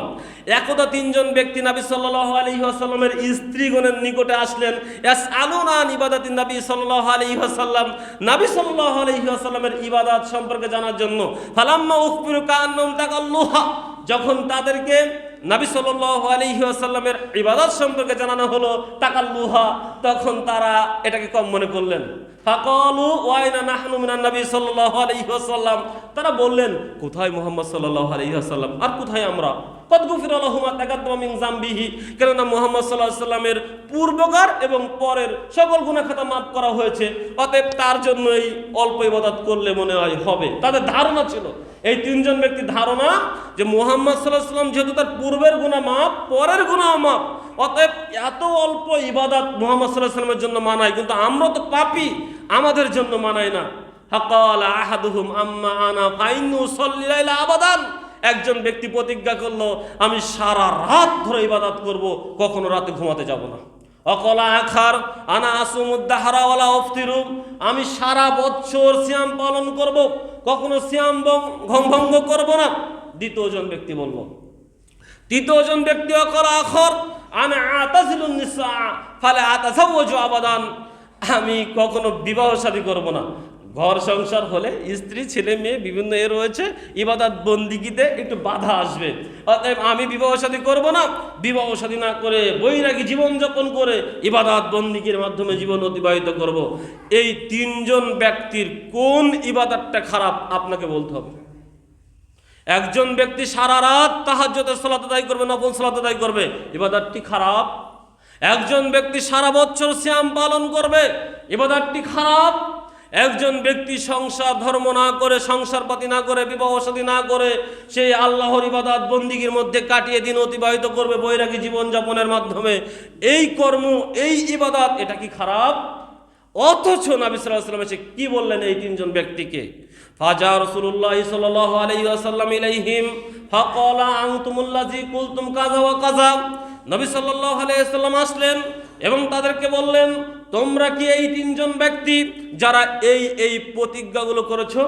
S1: একদা তিনজন ব্যক্তি নবী সাল্লাল্লাহু আলাইহি ওয়াসাল্লামের স্ত্রীগণের নিকটে আসলেন। ইয়াসআলুনা আন ইবাদাতিন নবী সাল্লাল্লাহু আলাইহি ওয়াসাল্লাম, নবী সাল্লাল্লাহু আলাইহি ওয়াসাল্লামের ইবাদত সম্পর্কে জানার জন্য। ফালাম্মা উখবিরু কান্নাহুম তাকাল্লুহা, যখন তাদেরকে নবী সাল্লাল্লাহু আলাইহি ওয়াসাল্লামের ইবাদত সম্পর্কে জানানো হলো তাকাল্লুহা, তখন তারা এটাকে কম মনে করলেন। ফাকালু ওয়াইনা নাহনু মিনান নবী সাল্লাল্লাহু আলাইহি ওয়াসাল্লাম, তারা বললেন কোথায় মুহাম্মদ সাল্লাল্লাহু আলাইহি ওয়াসাল্লাম, আর কোথায় আমরা? কদ গুফিরা লাহু মা তাকাদ্দামা মিন যামবিহি, কেননা মুহাম্মদ সাল্লাল্লাহু আলাইহি ওয়াসাল্লামের পূর্বকার এবং পরের সকল গুনাহ খাতা মাফ করা হয়েছে, অতএব তার জন্য এই অল্প ইবাদত করলে মনে হয় হবে। তাদের ধারণা ছিল, এই তিনজন ব্যক্তির ধারণা যে মুহাম্মদ সাল্লাল্লাহু আলাইহি ওয়াসাল্লাম যেহেতু তার পূর্বের গুনাহ মাফ, পরের গুনাহ মাফ, অতএব এত অল্প ইবাদত মুহাম্মদ সাল্লাল্লাহু আলাইহি ওয়াসাল্লামের জন্য মানায়, কিন্তু আমরা তো পাপী, আমাদের জন্য মানায় না। ফাকালা আহাদুহুম আম্মা আনা ফাইন্নু সাল্লি লাইলা আবাদান, একজন ব্যক্তি প্রতিজ্ঞা করলো আমি সারা রাত ধরে ইবাদত করব, কখনো রাতে ঘুমাতে যাব না। অকলা আখার আনা আসুমুদ্দাহারা ওয়ালা আফতিরু, আমি সারা বছর সিয়াম পালন করব, কখনো সিয়াম ভঙ্গ করব না। দ্বিতীয়জন ব্যক্তি বলল। তৃতীয়জন ব্যক্তি অকলা আখর আনা আতাজিলুন নিসা ফালা আতাজাওয়াজু আবাদান, আমি কখনো বিবাহ শাদী করব না। ঘর সংসার হলে স্ত্রী ছেলে মেয়ে বিভিন্ন রয়েছে, ইবাদত বন্দিগিতে একটু বাধা আসবে, অতএব আমি বিবাহ শাদী করব না। বিবাহ শাদী না করে বৈরাগী জীবনযাপন করে ইবাদত বন্দিগির মাধ্যমে জীবন অতিবাহিত করব। এই তিনজন ব্যক্তির কোন ইবাদতটা খারাপ আপনাকে বলতে হবে। একজন ব্যক্তি সারা রাত তাহাজ্জুদের সালাত আদায় করবে, নফল সালাত আদায় করবে, ইবাদতটি খারাপ। একজন ব্যক্তি সারা বছর সিয়াম পালন করবে, ইবাদতটি খারাপ। একজন ব্যক্তি সংসার ধর্ম না করে, সংসার পাতি না করে, বিবাহ শাদী না করে সেই আল্লাহর ইবাদত বন্দিগির মধ্যে কাটিয়ে দিন অতিবাহিত করবে বৈরাগী জীবনযাপনের মাধ্যমে, এই কর্ম, এই ইবাদত, এটা কি খারাপ? অথচ নবী সাল্লাল্লাহু আলাইহি ওয়াসাল্লাম এসে কি বললেন এই তিনজন ব্যক্তিকে? ফাজা রাসূলুল্লাহ সাল্লাল্লাহু আলাইহি ওয়াসাল্লাম ইলাইহিম ফাকালা আনতুমুল্লাযী কুলতুম কাযা ওয়া কাযা। নবী সাল্লাল্লাহু আলাইহি ওয়াসাল্লাম আসলেন এবং তাদেরকে বললেন, তোমরা কি এই তিনজন ব্যক্তি যারা এই প্রতিজ্ঞাগুলো করেছো?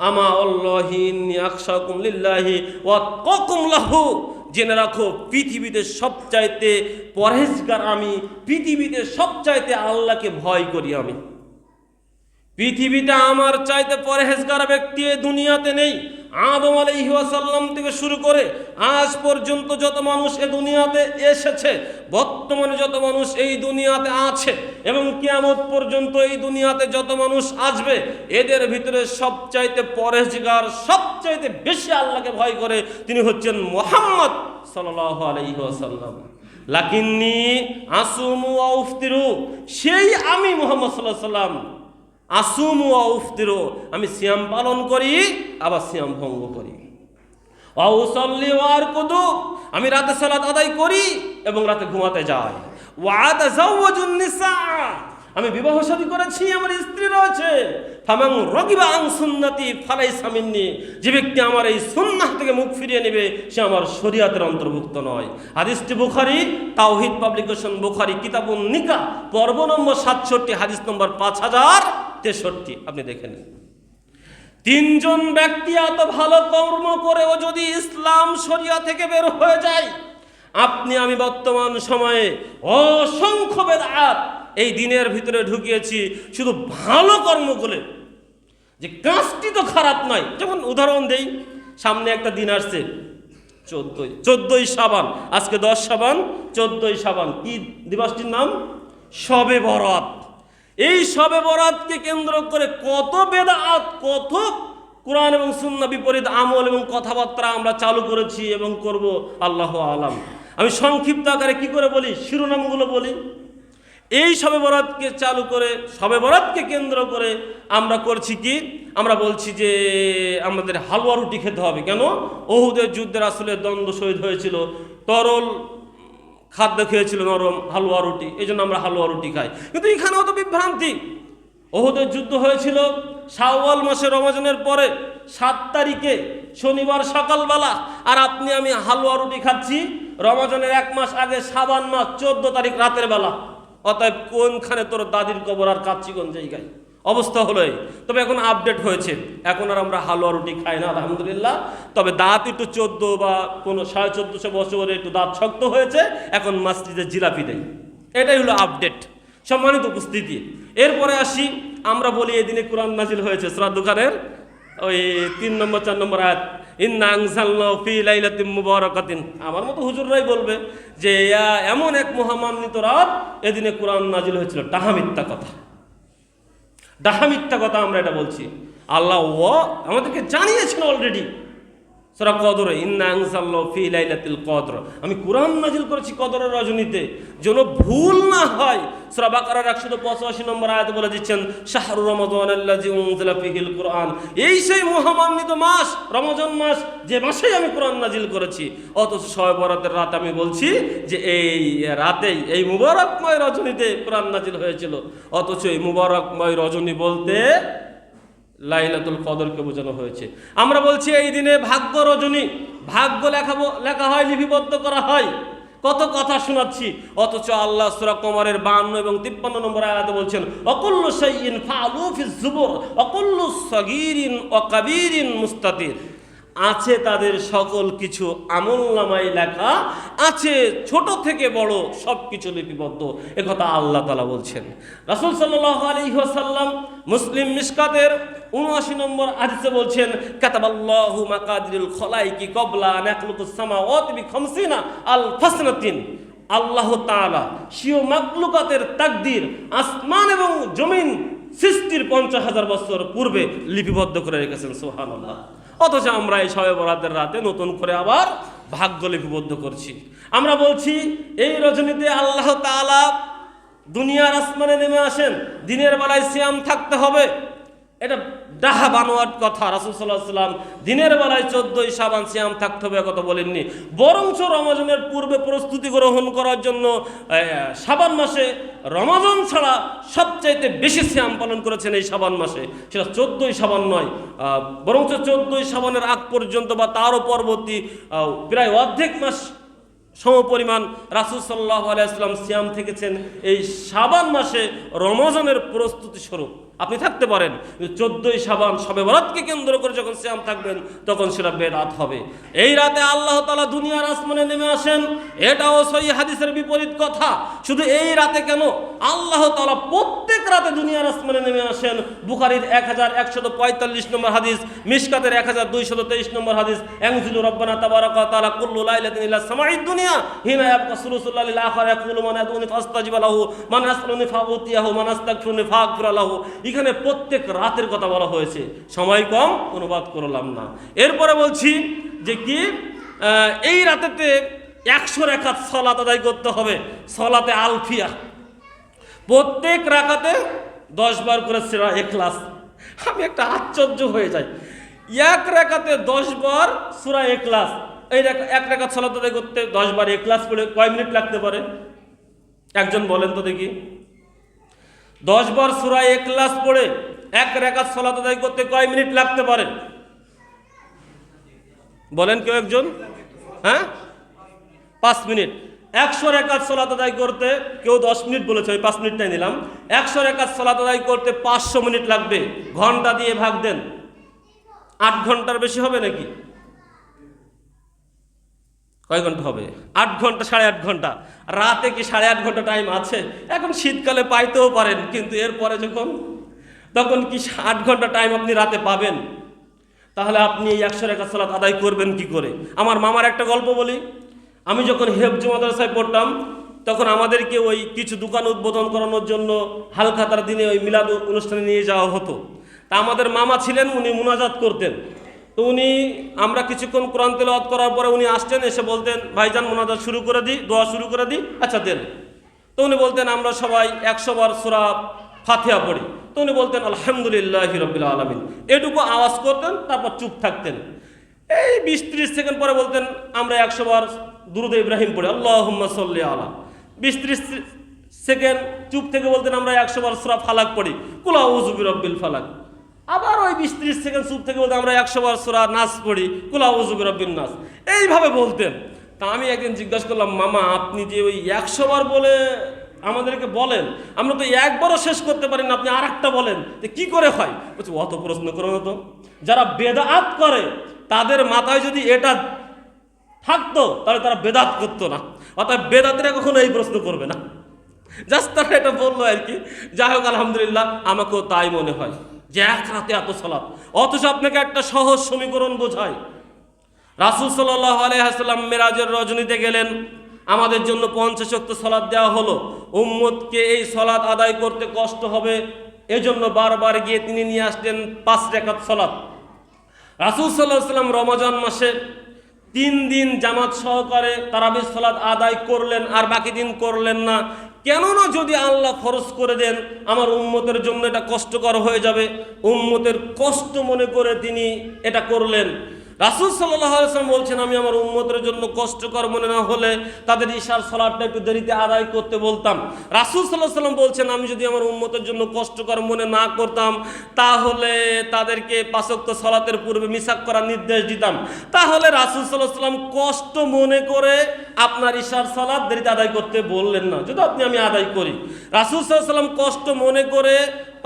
S1: আমা আল্লাহি ইন্নী আখশাকুম লিল্লাহি ওয়া আতকাকুম লাহু। জেনে রাখো, পৃথিবীতে সবচাইতে পরহেজগার আমি, পৃথিবীতে সবচাইতে আল্লাহকে ভয় করি আমি। পৃথিবীতে আমার চাইতে পরহেজগার ব্যক্তি এই দুনিয়াতে নেই। আদম আলাইহিস সালাম থেকে শুরু করে আজ পর্যন্ত যত মানুষ এই দুনিয়াতে এসেছে, বর্তমানে যত মানুষ এই দুনিয়াতে আছে এবং কিয়ামত পর্যন্ত এই দুনিয়াতে যত মানুষ আসবে, এদের ভিতরে সবচাইতে পরহেজগার, সবচাইতে বেশি আল্লাহকে ভয় করে তিনি হচ্ছেন মুহাম্মদ সাল্লাল্লাহু আলাইহি ওয়াসাল্লাম। লাকিন্নী আসুমু ওয়া উফতিরু, সেই আমি মুহাম্মদ সাল্লাল্লাহু আলাইহি ওয়াসাল্লাম আসুমু ওয়া উফতিরু, আমি সিয়াম পালন করি আবার সিয়াম ভঙ্গ করি। ওয়া উসাল্লি ওয়া আরকুদু, আমি রাতে সালাত আদায় করি এবং রাতে ঘুমাতে যাই। ওয়া আতাজাওয়াজুন নিসা, আমি বিবাহ শাদী করেছি, আমার স্ত্রী রয়েছে। ফামান রাগিবা আন সুন্নতি ফালাইসা মিন্নি, যে ব্যক্তি আমার এই সুন্নাহ থেকে মুখ ফিরিয়ে নেবে সে আমার শরীয়তের অন্তর্ভুক্ত নয়। হাদিসটি বুখারী, তাওহীদ পাবলিকেশন, বুখারী কিতাবুন নিকাহ, পর্ব নম্বর 67, হাদিস নম্বর 5063। আপনি দেখে নিন। তিনজন ব্যক্তি এত ভালো কর্ম করেও যদি ইসলাম শরিয়া থেকে বের হয়ে যায়, আপনি আমি বর্তমান সময়ে অসংখ্য বেদাত এই দিনের ভিতরে ঢুকিয়েছি শুধু ভালো কর্ম করে, যে কাজটি তো খারাপ নয়। যেমন উদাহরণ দেই, সামনে একটা দিন আসছে 14ই শাবান, আজকে 10 শাবান, 14ই শাবান। কি দিবসটির নাম? শবে বরাত। এই শবে বরাতকে কেন্দ্র করে কত বেদাত, কত কোরআন এবং সুন্নাহ বিপরীত আমল এবং কথাবার্তা আমরা চালু করেছি এবং করব, আল্লাহু আলাম। আমি সংক্ষিপ্ত আকারে কি করে বলি, শিরোনামগুলো বলি। এই শবে বরাতকে চালু করে, শবে বরাতকে কেন্দ্র করে আমরা করছি কি, আমরা বলছি যে আমাদের হালুয়া রুটি খেতে হবে। কেন? ওহুদের যুদ্ধের আসলে দ্বন্দ্ব শহীদ হয়েছিল, তরল খাদ্য খেয়েছিল নরম হালুয়া রুটি, এই জন্য আমরা হালুয়া রুটি খাই। কিন্তু এখানেও তো বিভ্রান্তি। ওহুদের যুদ্ধ হয়েছিল শাওয়াল মাসে রমজানের পরে 7 তারিখে শনিবার সকালবেলা, আর আপনি আমি হালুয়া রুটি খাচ্ছি রমজানের 1 মাস আগে শাবান মাস 14 তারিখ রাতের বেলা। অতএব কোনখানে তোর দাদির কবর আর কাচ্ছি কোন জায়গায়? অবস্থা হলো এই। তবে এখন আপডেট হয়েছে, এখন আর আমরা হালুয়া রুটি খাই না, আলহামদুলিল্লাহ। তবে দাঁত একটু 14 বা কোনো 1450 বছরে একটু দাঁত শক্ত হয়েছে, এখন মসজিদে জিলাপি দেয়। এটাই হলো আপডেট, সম্মানিত উপস্থিতি। এরপরে আসি, আমরা বলি এই দিনে কোরআন নাজিল হয়েছে সূরা দুখানের ওই 3 নম্বর 4 নম্বর আয়াত, ইন্না আনজালনাহু ফি লাইলাতিন মুবারাকাতিন। আমার মতো হুজুররাই বলবে যে এমন এক মহামান্বিত রাত, এদিনে কোরআন নাজিল হয়েছিল। ডাহা মিথ্যা কথা, ডাহা মিথ্যা কথা আমরা এটা বলছি। আল্লাহ আমাদেরকে জানিয়েছেন অলরেডি সূরা কদরে, ইন্না আনজালনাহু ফি লাইলাতিল কদর, আমি কোরআন নাজিল করেছি কদরের রজনীতে, যেন ভুল না হয়। সূরা বাকারার 185 নম্বর আয়াতে বলে দিচ্ছেন, শাহরু রমাদানাল্লাযী উনজিলা ফীহিল কুরআন, এই সেই মহামান্বিত মাস রমজান মাস, যে মাসেই আমি কোরআন নাজিল করেছি। অথচ শবে বরাতের রাত আমি বলছি যে এই রাতেই, এই মুবারকময় রজনীতে কোরআন নাজিল হয়েছিল। অথচ এই মুবারকময় রজনী বলতে লাইলাতুল কদরকে বোঝানো হয়েছে। আমরা বলছি এই দিনে ভাগ্য রজনী, ভাগ্য লেখা হয়, লিপিবদ্ধ করা হয়, কত কথা শোনাচ্ছি। অথচ আল্লাহ সূরা কমরের 52 এবং 53 নম্বর আয়াতে বলছেন, অকুল্লু শাইইন ফাআলু ফিজ জুবুর অকুল্লু সগীরিন ওয়া কাবীরিন মুস্তাতির, আছে তাদের সকল কিছু আমলনামায় লেখা আছে, ছোট থেকে বড় সব কিছু লিপিবদ্ধ। একথা আল্লাহ তাআলা বলছেন। রাসূল সাল্লাল্লাহু আলাইহি ওয়াসাল্লাম মুসলিম মিশকাতের 79 নম্বর হাদিসে বলছেন, কাতাবাল্লাহু মাকাদিরুল খলাইকি ক্বাবলা আন ইয়াখলুকুস সামাওয়াতি বি50 আলফ সানাতিন। আল্লাহ তাআলা স্বীয় মাখলুকাতের তাকদীর আসমান এবং জমিন সৃষ্টির 50,000 বছর পূর্বে লিপিবদ্ধ করে রেখেছেন। সুবহানাল্লাহ। অথচ আমরা এই শবে বরাতের রাতে নতুন করে আবার ভাগ্য লিপিবদ্ধ করছি। আমরা বলছি এই রজনীতে আল্লাহ তাআলা দুনিয়ার আসমানে নেমে আসেন, দিনের বেলায় সিয়াম থাকতে হবে। এটা তাহা বানোয়াট কথা। রাসূল সাল্লাল্লাহু আলাইহি ওয়াসাল্লাম দিনের বেলায় 14ই শাবান সিয়াম থাকতে হবে কথা বলেননি, বরঞ্চ রমজানের পূর্বে প্রস্তুতি গ্রহণ করার জন্য শাবান মাসে রমজান ছাড়া সবচাইতে বেশি সিয়াম পালন করেছেন এই শাবান মাসে। সেটা 14ই শাবান নয়, বরঞ্চ 14ই শাবানের আগ পর্যন্ত বা তারও পরবর্তী প্রায় অর্ধেক মাস সমপরিমাণ রাসূল সাল্লাল্লাহু আলাইহি ওয়াসাল্লাম সিয়াম থেকেছেন এই শাবান মাসে রমজানের প্রস্তুতি স্বরূপ। আপনি থাকতে পারেন, 14ই শাবান শবে বরাতকে কেন্দ্র করে যখন সিয়াম থাকবেন তখন সেটা বেদাত হবে। এই রাতে আল্লাহ তাআলা দুনিয়ার আসমানে নেমে আসেন, এটাও সহিহ হাদিসের বিপরীত কথা। শুধু এই রাতে কেন, আল্লাহ তাআলা প্রত্যেক রাতে দুনিয়ার আসমানে নেমে আসেন। বুখারীর 1145 নম্বর হাদিস, মিশকাতের 1223 নম্বর হাদিস, ইয়ানজিলু রাব্বানা তাবারাকা ওয়া তাআলা কুল্লু লাইলাতিন ইলা সামাঈদ দুনিয়া হিনা ইয়াবকা সুলুসুল লাইলিল আখির ইয়াকুলু মান আদউনি ফাস্তাজিব লাহু মান আসআলুনি ফাউতিয়াহু মান আস্তাগফিরুনি ফাগফির লাহু। এখানে প্রত্যেক রাতের কথা বলা হয়েছে, সময় কম অনুবাদ করলাম না। এরপরে বলছি যে কি এই রাতেতে 100 রাকাত সালাত আদায় করতে হবে, সালাতে আলফিয়া। প্রত্যেক রাকাতে 10 বার করে সূরা ইখলাস। আমি একটা আশ্চর্য হয়ে যাই, এক রাকাতে 10 বার সূরা ইখলাস। এই এক রাকাত সালাত আদায় করতে 10 বার ইখলাস পড়ে কয় মিনিট লাগতে পারে একজন বলেন তো দেখি? 10 বার সূরা ইখলাস পড়ে এক রাকাত সালাত আদায় করতে কয় মিনিট লাগতে পারে বলেন কেউ একজন? হ্যাঁ, 5 মিনিট। 100 রাকাত সালাত আদায় করতে কেউ 10 মিনিট বলেছে, আমি 5 মিনিটটাই নিলাম। 100 রাকাত সালাত আদায় করতে 500 মিনিট লাগবে। ঘন্টা দিয়ে ভাগ দেন, 8 ঘন্টার বেশি হবে নাকি? কয় ঘন্টা হবে? 8 ঘন্টা, 8.5 ঘন্টা। রাতে কি 8.5 ঘন্টা টাইম আছে? এখন শীতকালে পাইতেও পারেন, কিন্তু এরপরে তখন কি 8 ঘন্টা টাইম আপনি রাতে পাবেন? তাহলে আপনি এই 100 রাকাত সালাত আদায় করবেন কি করে? আমার মামার একটা গল্প বলি। আমি যখন হেফজ মাদ্রাসায় পড়তাম তখন আমাদেরকে ওই কিছু দোকান উদ্বোধন করানোর জন্য হালখাতার দিনে ওই মিলাদ অনুষ্ঠানে নিয়ে যাওয়া হতো। তা আমাদের মামা ছিলেন, উনি মুনাজাত করতেন। তো আমরা কিছুক্ষণ কোরআন তেলাওয়াত করার পরে উনি আসতেন, এসে বলতেন, ভাইজান মুনাজাত শুরু করে দিই, দোয়া শুরু করে দিই। আচ্ছা দেন। তো উনি বলতেন, আমরা সবাই 100 বার সূরা ফাতিহা পড়ি। তো উনি বলতেন আলহামদুলিল্লাহি রাব্বিল আলামিন, এটুকু আওয়াজ করতেন, তারপর চুপ থাকতেন। এই 20-30 সেকেন্ড পরে বলতেন, আমরা 100 বার দুরূদ ইব্রাহিম পড়ি, আল্লাহুম্মা সাল্লি আলা। 20-30 সেকেন্ড চুপ থেকে বলতেন, আমরা 100 বার সূরা ফালাক পড়ি, কুল আউযু বিরাব্বিল ফালাক। আবার ওই 20-30 সেকেন্ড চুপ থেকে বলতেন, আমরা 100 বার সূরা নাস পড়ি, কুল আউযু বিরাব্বিন নাস। এইভাবে বলতেন। তা আমি একদিন জিজ্ঞাসা করলাম, মামা আপনি যে ওই 100 বার বলে আমাদেরকে বলেন, আমরা তো একবারও শেষ করতে পারি না, আপনি আর একটা বলেন, যে কি করে হয়? বলছি অত প্রশ্ন করো না তো। যারা বেদাত করে তাদের মাথায় যদি এটা থাকতো তাহলে তারা বেদাত করতো না। অর্থাৎ বেদাতিরা কখনো এই প্রশ্ন করবে না। জাস্ট তারা এটা বললো আর কি। যাই হোক, আলহামদুলিল্লাহ, আমাকেও তাই মনে হয় যে এক রাতে এত সালাত। অথচ আপনাকে একটা সহজ সমীকরণ বোঝায়। রাসূল সাল্লাল্লাহু আলাইহি ওয়াসাল্লাম মেরাজের রজনীতে গেলেন, আমাদের জন্য 50 ওয়াক্ত সালাত দেওয়া হলো। উম্মতকে এই সালাত আদায় করতে কষ্ট হবে, এজন্য বারবার গিয়ে তিনি নিয়ে আসলেন 5 রাকাত সালাত। রাসূল সাল্লাল্লাহু আলাইহি ওয়াসাল্লাম রমজান মাসে 3 দিন জামাত সহকারে তারাবির সালাত আদায় করলেন, আর বাকি দিন করলেন না। কেননা যদি আল্লাহ ফরজ করে দেন, আমার উম্মতের জন্য এটা কষ্টকর হয়ে যাবে। উম্মতের কষ্ট মনে করে তিনি এটা করলেন। রাসূল সাল্লাল্লাহু আলাইহি ওয়াসাল্লাম বলছেন, আমি আমার উম্মতের জন্য কষ্টকর মনে না হলে তাদের ইশার সালাতটা একটু দেরিতে আদায় করতে বলতাম। রাসূল সাল্লাল্লাহু আলাইহি ওয়াসাল্লাম বলছেন, আমি যদি আমার উম্মতের জন্য কষ্টকর মনে না করতাম তাহলে তাদেরকে 5 ওয়াক্ত সালাতের পূর্বে মিসাক করার নির্দেশ দিতাম। তাহলে রাসূল সাল্লাল্লাহু আলাইহি ওয়াসাল্লাম কষ্ট মনে করে আপনার ইশার সালাত দেরিতে আদায় করতে বললেন না, যদি আমি আদায় করি। রাসূল সাল্লাল্লাহু আলাইহি ওয়াসাল্লাম কষ্ট মনে করে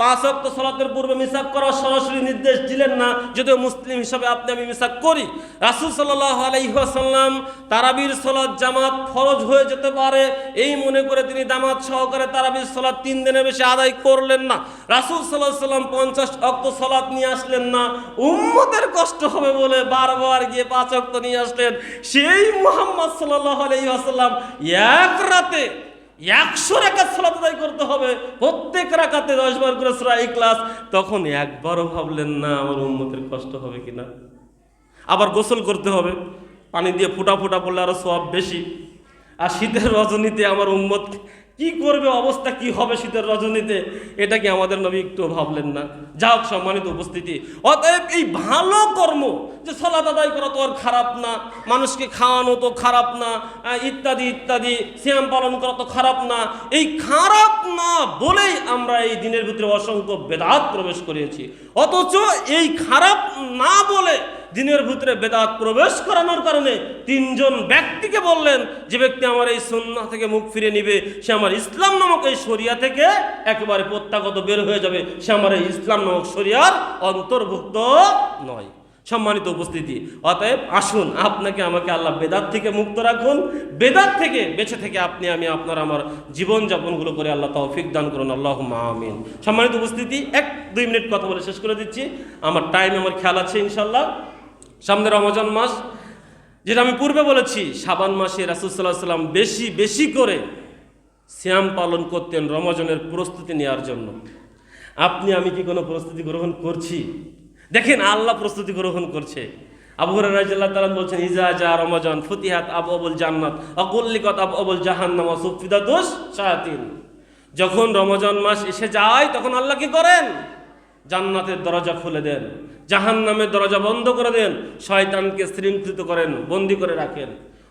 S1: 5 ওয়াক্ত সালাতের পূর্বে মিসাক করার সরাসরি নির্দেশ দিলেন না, যদিও মুসলিম হিসাবে আমি মিসাক করি। রাসূল সাল্লাল্লাহু আলাইহি ওয়াসাল্লাম তারাবির সালাত জামাত ফরজ হয়ে যেতে পারে এই মনে করে তিনি জামাত সহকারে তারাবির সালাত 3 দিনের বেশি আদায় করলেন না। রাসূল সাল্লাল্লাহু আলাইহি ওয়াসাল্লাম 50 ওয়াক্ত সালাত নিয়ে আসলেন না, উম্মতের কষ্ট হবে বলে বারবার গিয়ে 5 ওয়াক্ত নিয়ে আসলেন। সেই মুহাম্মদ সাল্লাল্লাহু আলাইহি ওয়াসাল্লাম এক রাতে 100 রাকাত সালাত আদায় করতে হবে, প্রত্যেক রাকাতে 10 বার করে সূরা ইখলাস। তখন একবারও ভাবলেন না আমার উম্মতের কষ্ট হবে কিনা। আবার গোসল করতে হবে, পানি দিয়ে ফুটা ফুটা পড়লে আরো সওয়াব বেশি। আর শীতের রজনীতে আমার উম্মত
S2: কি করবে, অবস্থা কি হবে শীতের রজনীতে, এটা কি আমাদের নবী একটু ভাবলেন না? যাক সম্মানিত উপস্থিতি, অতএব এই ভালো কর্ম, যে সালাত আদায় করা তো আর খারাপ না, মানুষকে খাওয়ানো তো খারাপ না, ইত্যাদি ইত্যাদি, সিয়াম পালন করা তো খারাপ না, এই খারাপ না বলেই আমরা এই দিনের ভিতরে অসংখ্য বেদাত প্রবেশ করিয়েছি। অথচ এই খারাপ না বলে দিনের ভিতরে বেদাত প্রবেশ করানোর কারণে তিনজন ব্যক্তিকে বললেন, যে ব্যক্তি আমার এই সুন্নাহ থেকে মুখ ফিরে নিবে, সে আমার ইসলাম নামক এই শরিয়া থেকে একেবারে প্রত্যাগত বের হয়ে যাবে, সে আমার এই ইসলাম নামক শরিয়ার অন্তর্ভুক্ত নয়। সম্মানিত উপস্থিতি, অতএব আসুন আপনাকে আমাকে আল্লাহ বেদাত থেকে মুক্ত রাখুন, বেদাত থেকে বেঁচে থেকে আপনি আমি আপনার আমার জীবনযাপনগুলো করে আল্লাহ তৌফিক দান করুন, আল্লাহুম্মা আমিন। সম্মানিত উপস্থিতি, 1-2 মিনিট কথা বলে শেষ করে দিচ্ছি, আমার টাইম আমার খেয়াল আছে ইনশাল্লাহ। সামনে রমজান মাস, যেটা আমি পূর্বে বলেছি, শাবান মাসে রাসূল সাল্লাল্লাহু আলাইহি ওয়াসাল্লাম বেশি বেশি করে সিয়াম পালন করতেন রমজানের প্রস্তুতি নেওয়ার জন্য। আপনি আমি কি কোনো প্রস্তুতি গ্রহণ করছি? দেখেন আল্লাহ প্রস্তুতি গ্রহণ করছে। আবু হুরায়রা রাদিয়াল্লাহু তাআলা বলছেন, ইজা জা রমজান ফুতিহাত আবওয়াবুল জান্নাত ওয়া গুল্লিকাত আবওয়াবুল জাহান্নাম ওয়া সুফিদাতুশ শায়াতিন। যখন রমজান মাস এসে যায় তখন আল্লাহ কি করেন? জান্নাতের দরজা খুলে দেন, জাহান্নামের দরজা বন্ধ করে দেন, শয়তানকে শৃঙ্খলিত করেন, বন্দী করে রাখেন।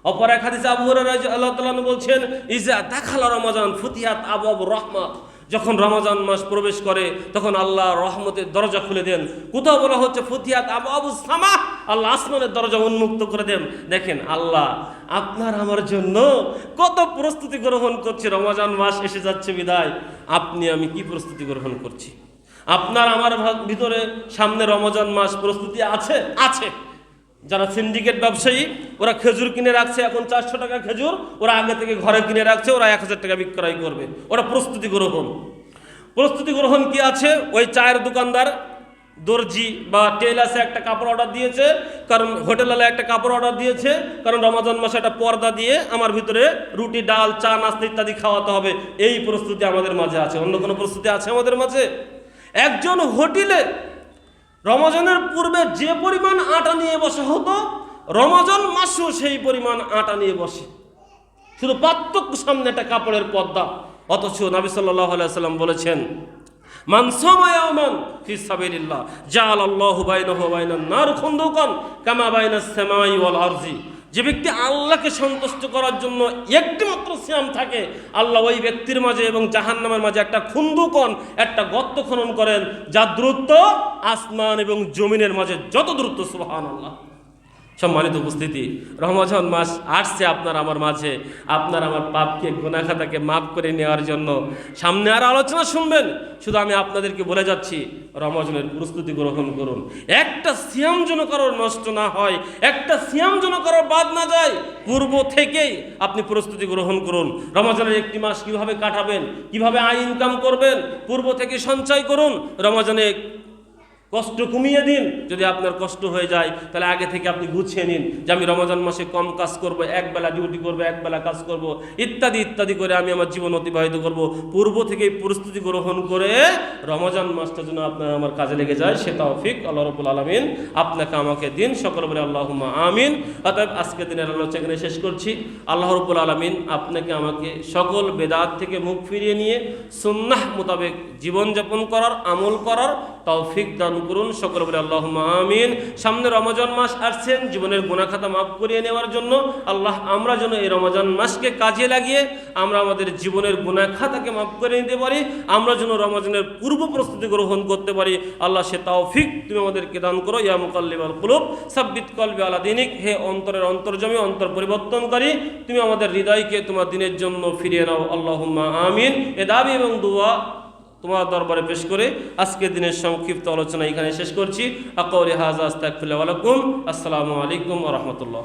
S2: অপর এক হাদিসে আবু হুরায়রা রাদিয়াল্লাহু তাআলা বলছেন, ইজা দাখালা রমজান ফুতিহাত আবওয়াবুর রাহমাত। যখন রমজান মাস প্রবেশ করে তখন আল্লাহ রহমতের দরজা খুলে দেন। কোথাও বলা হচ্ছে ফুতিহাত আবওয়াবুস সামা, আল্লাহ আসমানের দরজা উন্মুক্ত করে দেন। দেখেন আল্লাহ আপনার আমার জন্য কত প্রস্তুতি গ্রহণ করছে। রমজান মাস এসে যাচ্ছে বিদায়, আপনি আমি কি প্রস্তুতি গ্রহণ করছি? আপনার আমার ভিতরে সামনে রমজান মাস প্রস্তুতি আছে? আছে। যারা সিন্ডিকেট ব্যবসায়ী, ওরা খেজুর কিনে রাখছে, এখন 400 টাকা খেজুর ওরা আগে থেকে ঘরে কিনে রাখছে, ওরা 1000 টাকা বিক্রয় করবে, ওরা প্রস্তুতি গ্রহণ কি আছে? ওই চায়ের দোকানদার, দর্জি বা টেইলার্সে একটা কাপড় অর্ডার দিয়েছে, কারণ হোটেলালে একটা কাপড় অর্ডার দিয়েছে, কারণ রমজান মাসে একটা পর্দা দিয়ে আমার ভিতরে রুটি ডাল চা নাস্তা ইত্যাদি খাওয়াতে হবে। এই প্রস্তুতি আমাদের মাঝে আছে। অন্য কোনো প্রস্তুতি আছে আমাদের মাঝে? একজন হোটেলে রমজানের পূর্বে যে পরিমাণ আটা নিয়ে বসা হতো, রমজান মাসেও সেই পরিমাণ আটা নিয়ে বসে, শুধু পার্থক্য সামনে একটা কাপড়ের পর্দা। অথচ নবী সাল্লাল্লাহু আলাইহি ওয়াসাল্লাম বলেছেন, মান সামা ইয়াওমান ফি সাবিলিল্লাহ জাআলাল্লাহু বাইনাহু ওয়া বাইনান নার খুনদুকান কামা বাইনাস সামাই ওয়াল আরজি। যে ব্যক্তি আল্লাহকে সন্তুষ্ট করার জন্য একটি মাত্র সিয়াম থাকে, আল্লাহ ওই ব্যক্তির মাঝে এবং জাহান্নামের মাঝে একটা খুন্দুকন, একটা গর্ত খনন করেন, যার দূরত্ব আসমান এবং জমিনের মাঝে যত দূরত্ব। সুবহানাল্লাহ। সম্মানিত উপস্থিতি, রমজান মাস আসছে আপনার আমার মাঝে, আপনার আমার পাপকে গুনাহ খাতাকে মাফ করে নেওয়ার জন্য। সামনে আর আলোচনা শুনবেন, শুধু আমি আপনাদেরকে বলে যাচ্ছি রমজানের প্রস্তুতি গ্রহণ করুন। একটা সিয়াম যেন কারোর নষ্ট না হয়, একটা সিয়াম যেন কারোর বাদ না যায়, পূর্ব থেকেই আপনি প্রস্তুতি গ্রহণ করুন। রমজানের একটি মাস কিভাবে কাটাবেন, কিভাবে আয় ইনকাম করবেন, পূর্ব থেকে সঞ্চয় করুন। রমজানে কষ্ট কমিয়ে দিন। যদি আপনার কষ্ট হয়ে যায় তাহলে আগে থেকে আপনি গুছিয়ে নিন যে আমি রমজান মাসে কম কাজ করব, একবেলা ডিউটি করব, একবেলা কাজ করব, ইত্যাদি ইত্যাদি করে আমি আমার জীবন অতিবাহিত করব। পূর্ব থেকেই প্রস্তুতি গ্রহণ করে রমজান মাসটা যেন আপনার আমার কাজে লেগে যায়, সে তৌফিক আল্লাহ রাব্বুল আলামিন আপনাকে আমাকে দিন। সকল বলে আল্লাহুম্মা আমিন। অতএব আজকের দিনের আলোচনা এখানে শেষ করছি। আল্লাহ রাব্বুল আলামিন আপনাকে আমাকে সকল বেদাত থেকে মুখ ফিরিয়ে নিয়ে সুন্নাহ মোতাবেক জীবনযাপন করার, আমল করার তৌফিক দান করুন। সকল বলে আল্লাহুম্মা আমিন। সামনে রমজান মাস আসছেন, জীবনের গুনাহ খাতা মাফ করিয়ে নেওয়ার জন্য আল্লাহ আমরা যেন এই রমজান মাসকে কাজে লাগিয়ে আমরা আমাদের জীবনের গুনাহ খাতাকে মাফ করে নিতে পারি, আমরা যেন রমজানের পূর্ব প্রস্তুতি গ্রহণ করতে পারি। আল্লাহ সে তৌফিক তুমি আমাদেরকে দান করো। ইয়া মুকাল্লিবাল কুলুব সাব্বিত কলবি আলা দিনিক। হে অন্তরের অন্তর্যামী, অন্তর পরিবর্তনকারী, তুমি আমাদের হৃদয়কে তোমার দিনের জন্য ফিরিয়ে নাও। আল্লাহুম্মা আমিন। এ দাবি এবং দোয়া তোমার দরবারে পেশ করে আজকের দিনের সংক্ষিপ্ত আলোচনা এখানে শেষ করছি। আকাউলি হাযা আস্তাগফিরুল্লাহ ওয়া লাকুম। আসসালামু আলাইকুম ওয়া রাহমাতুল্লাহ।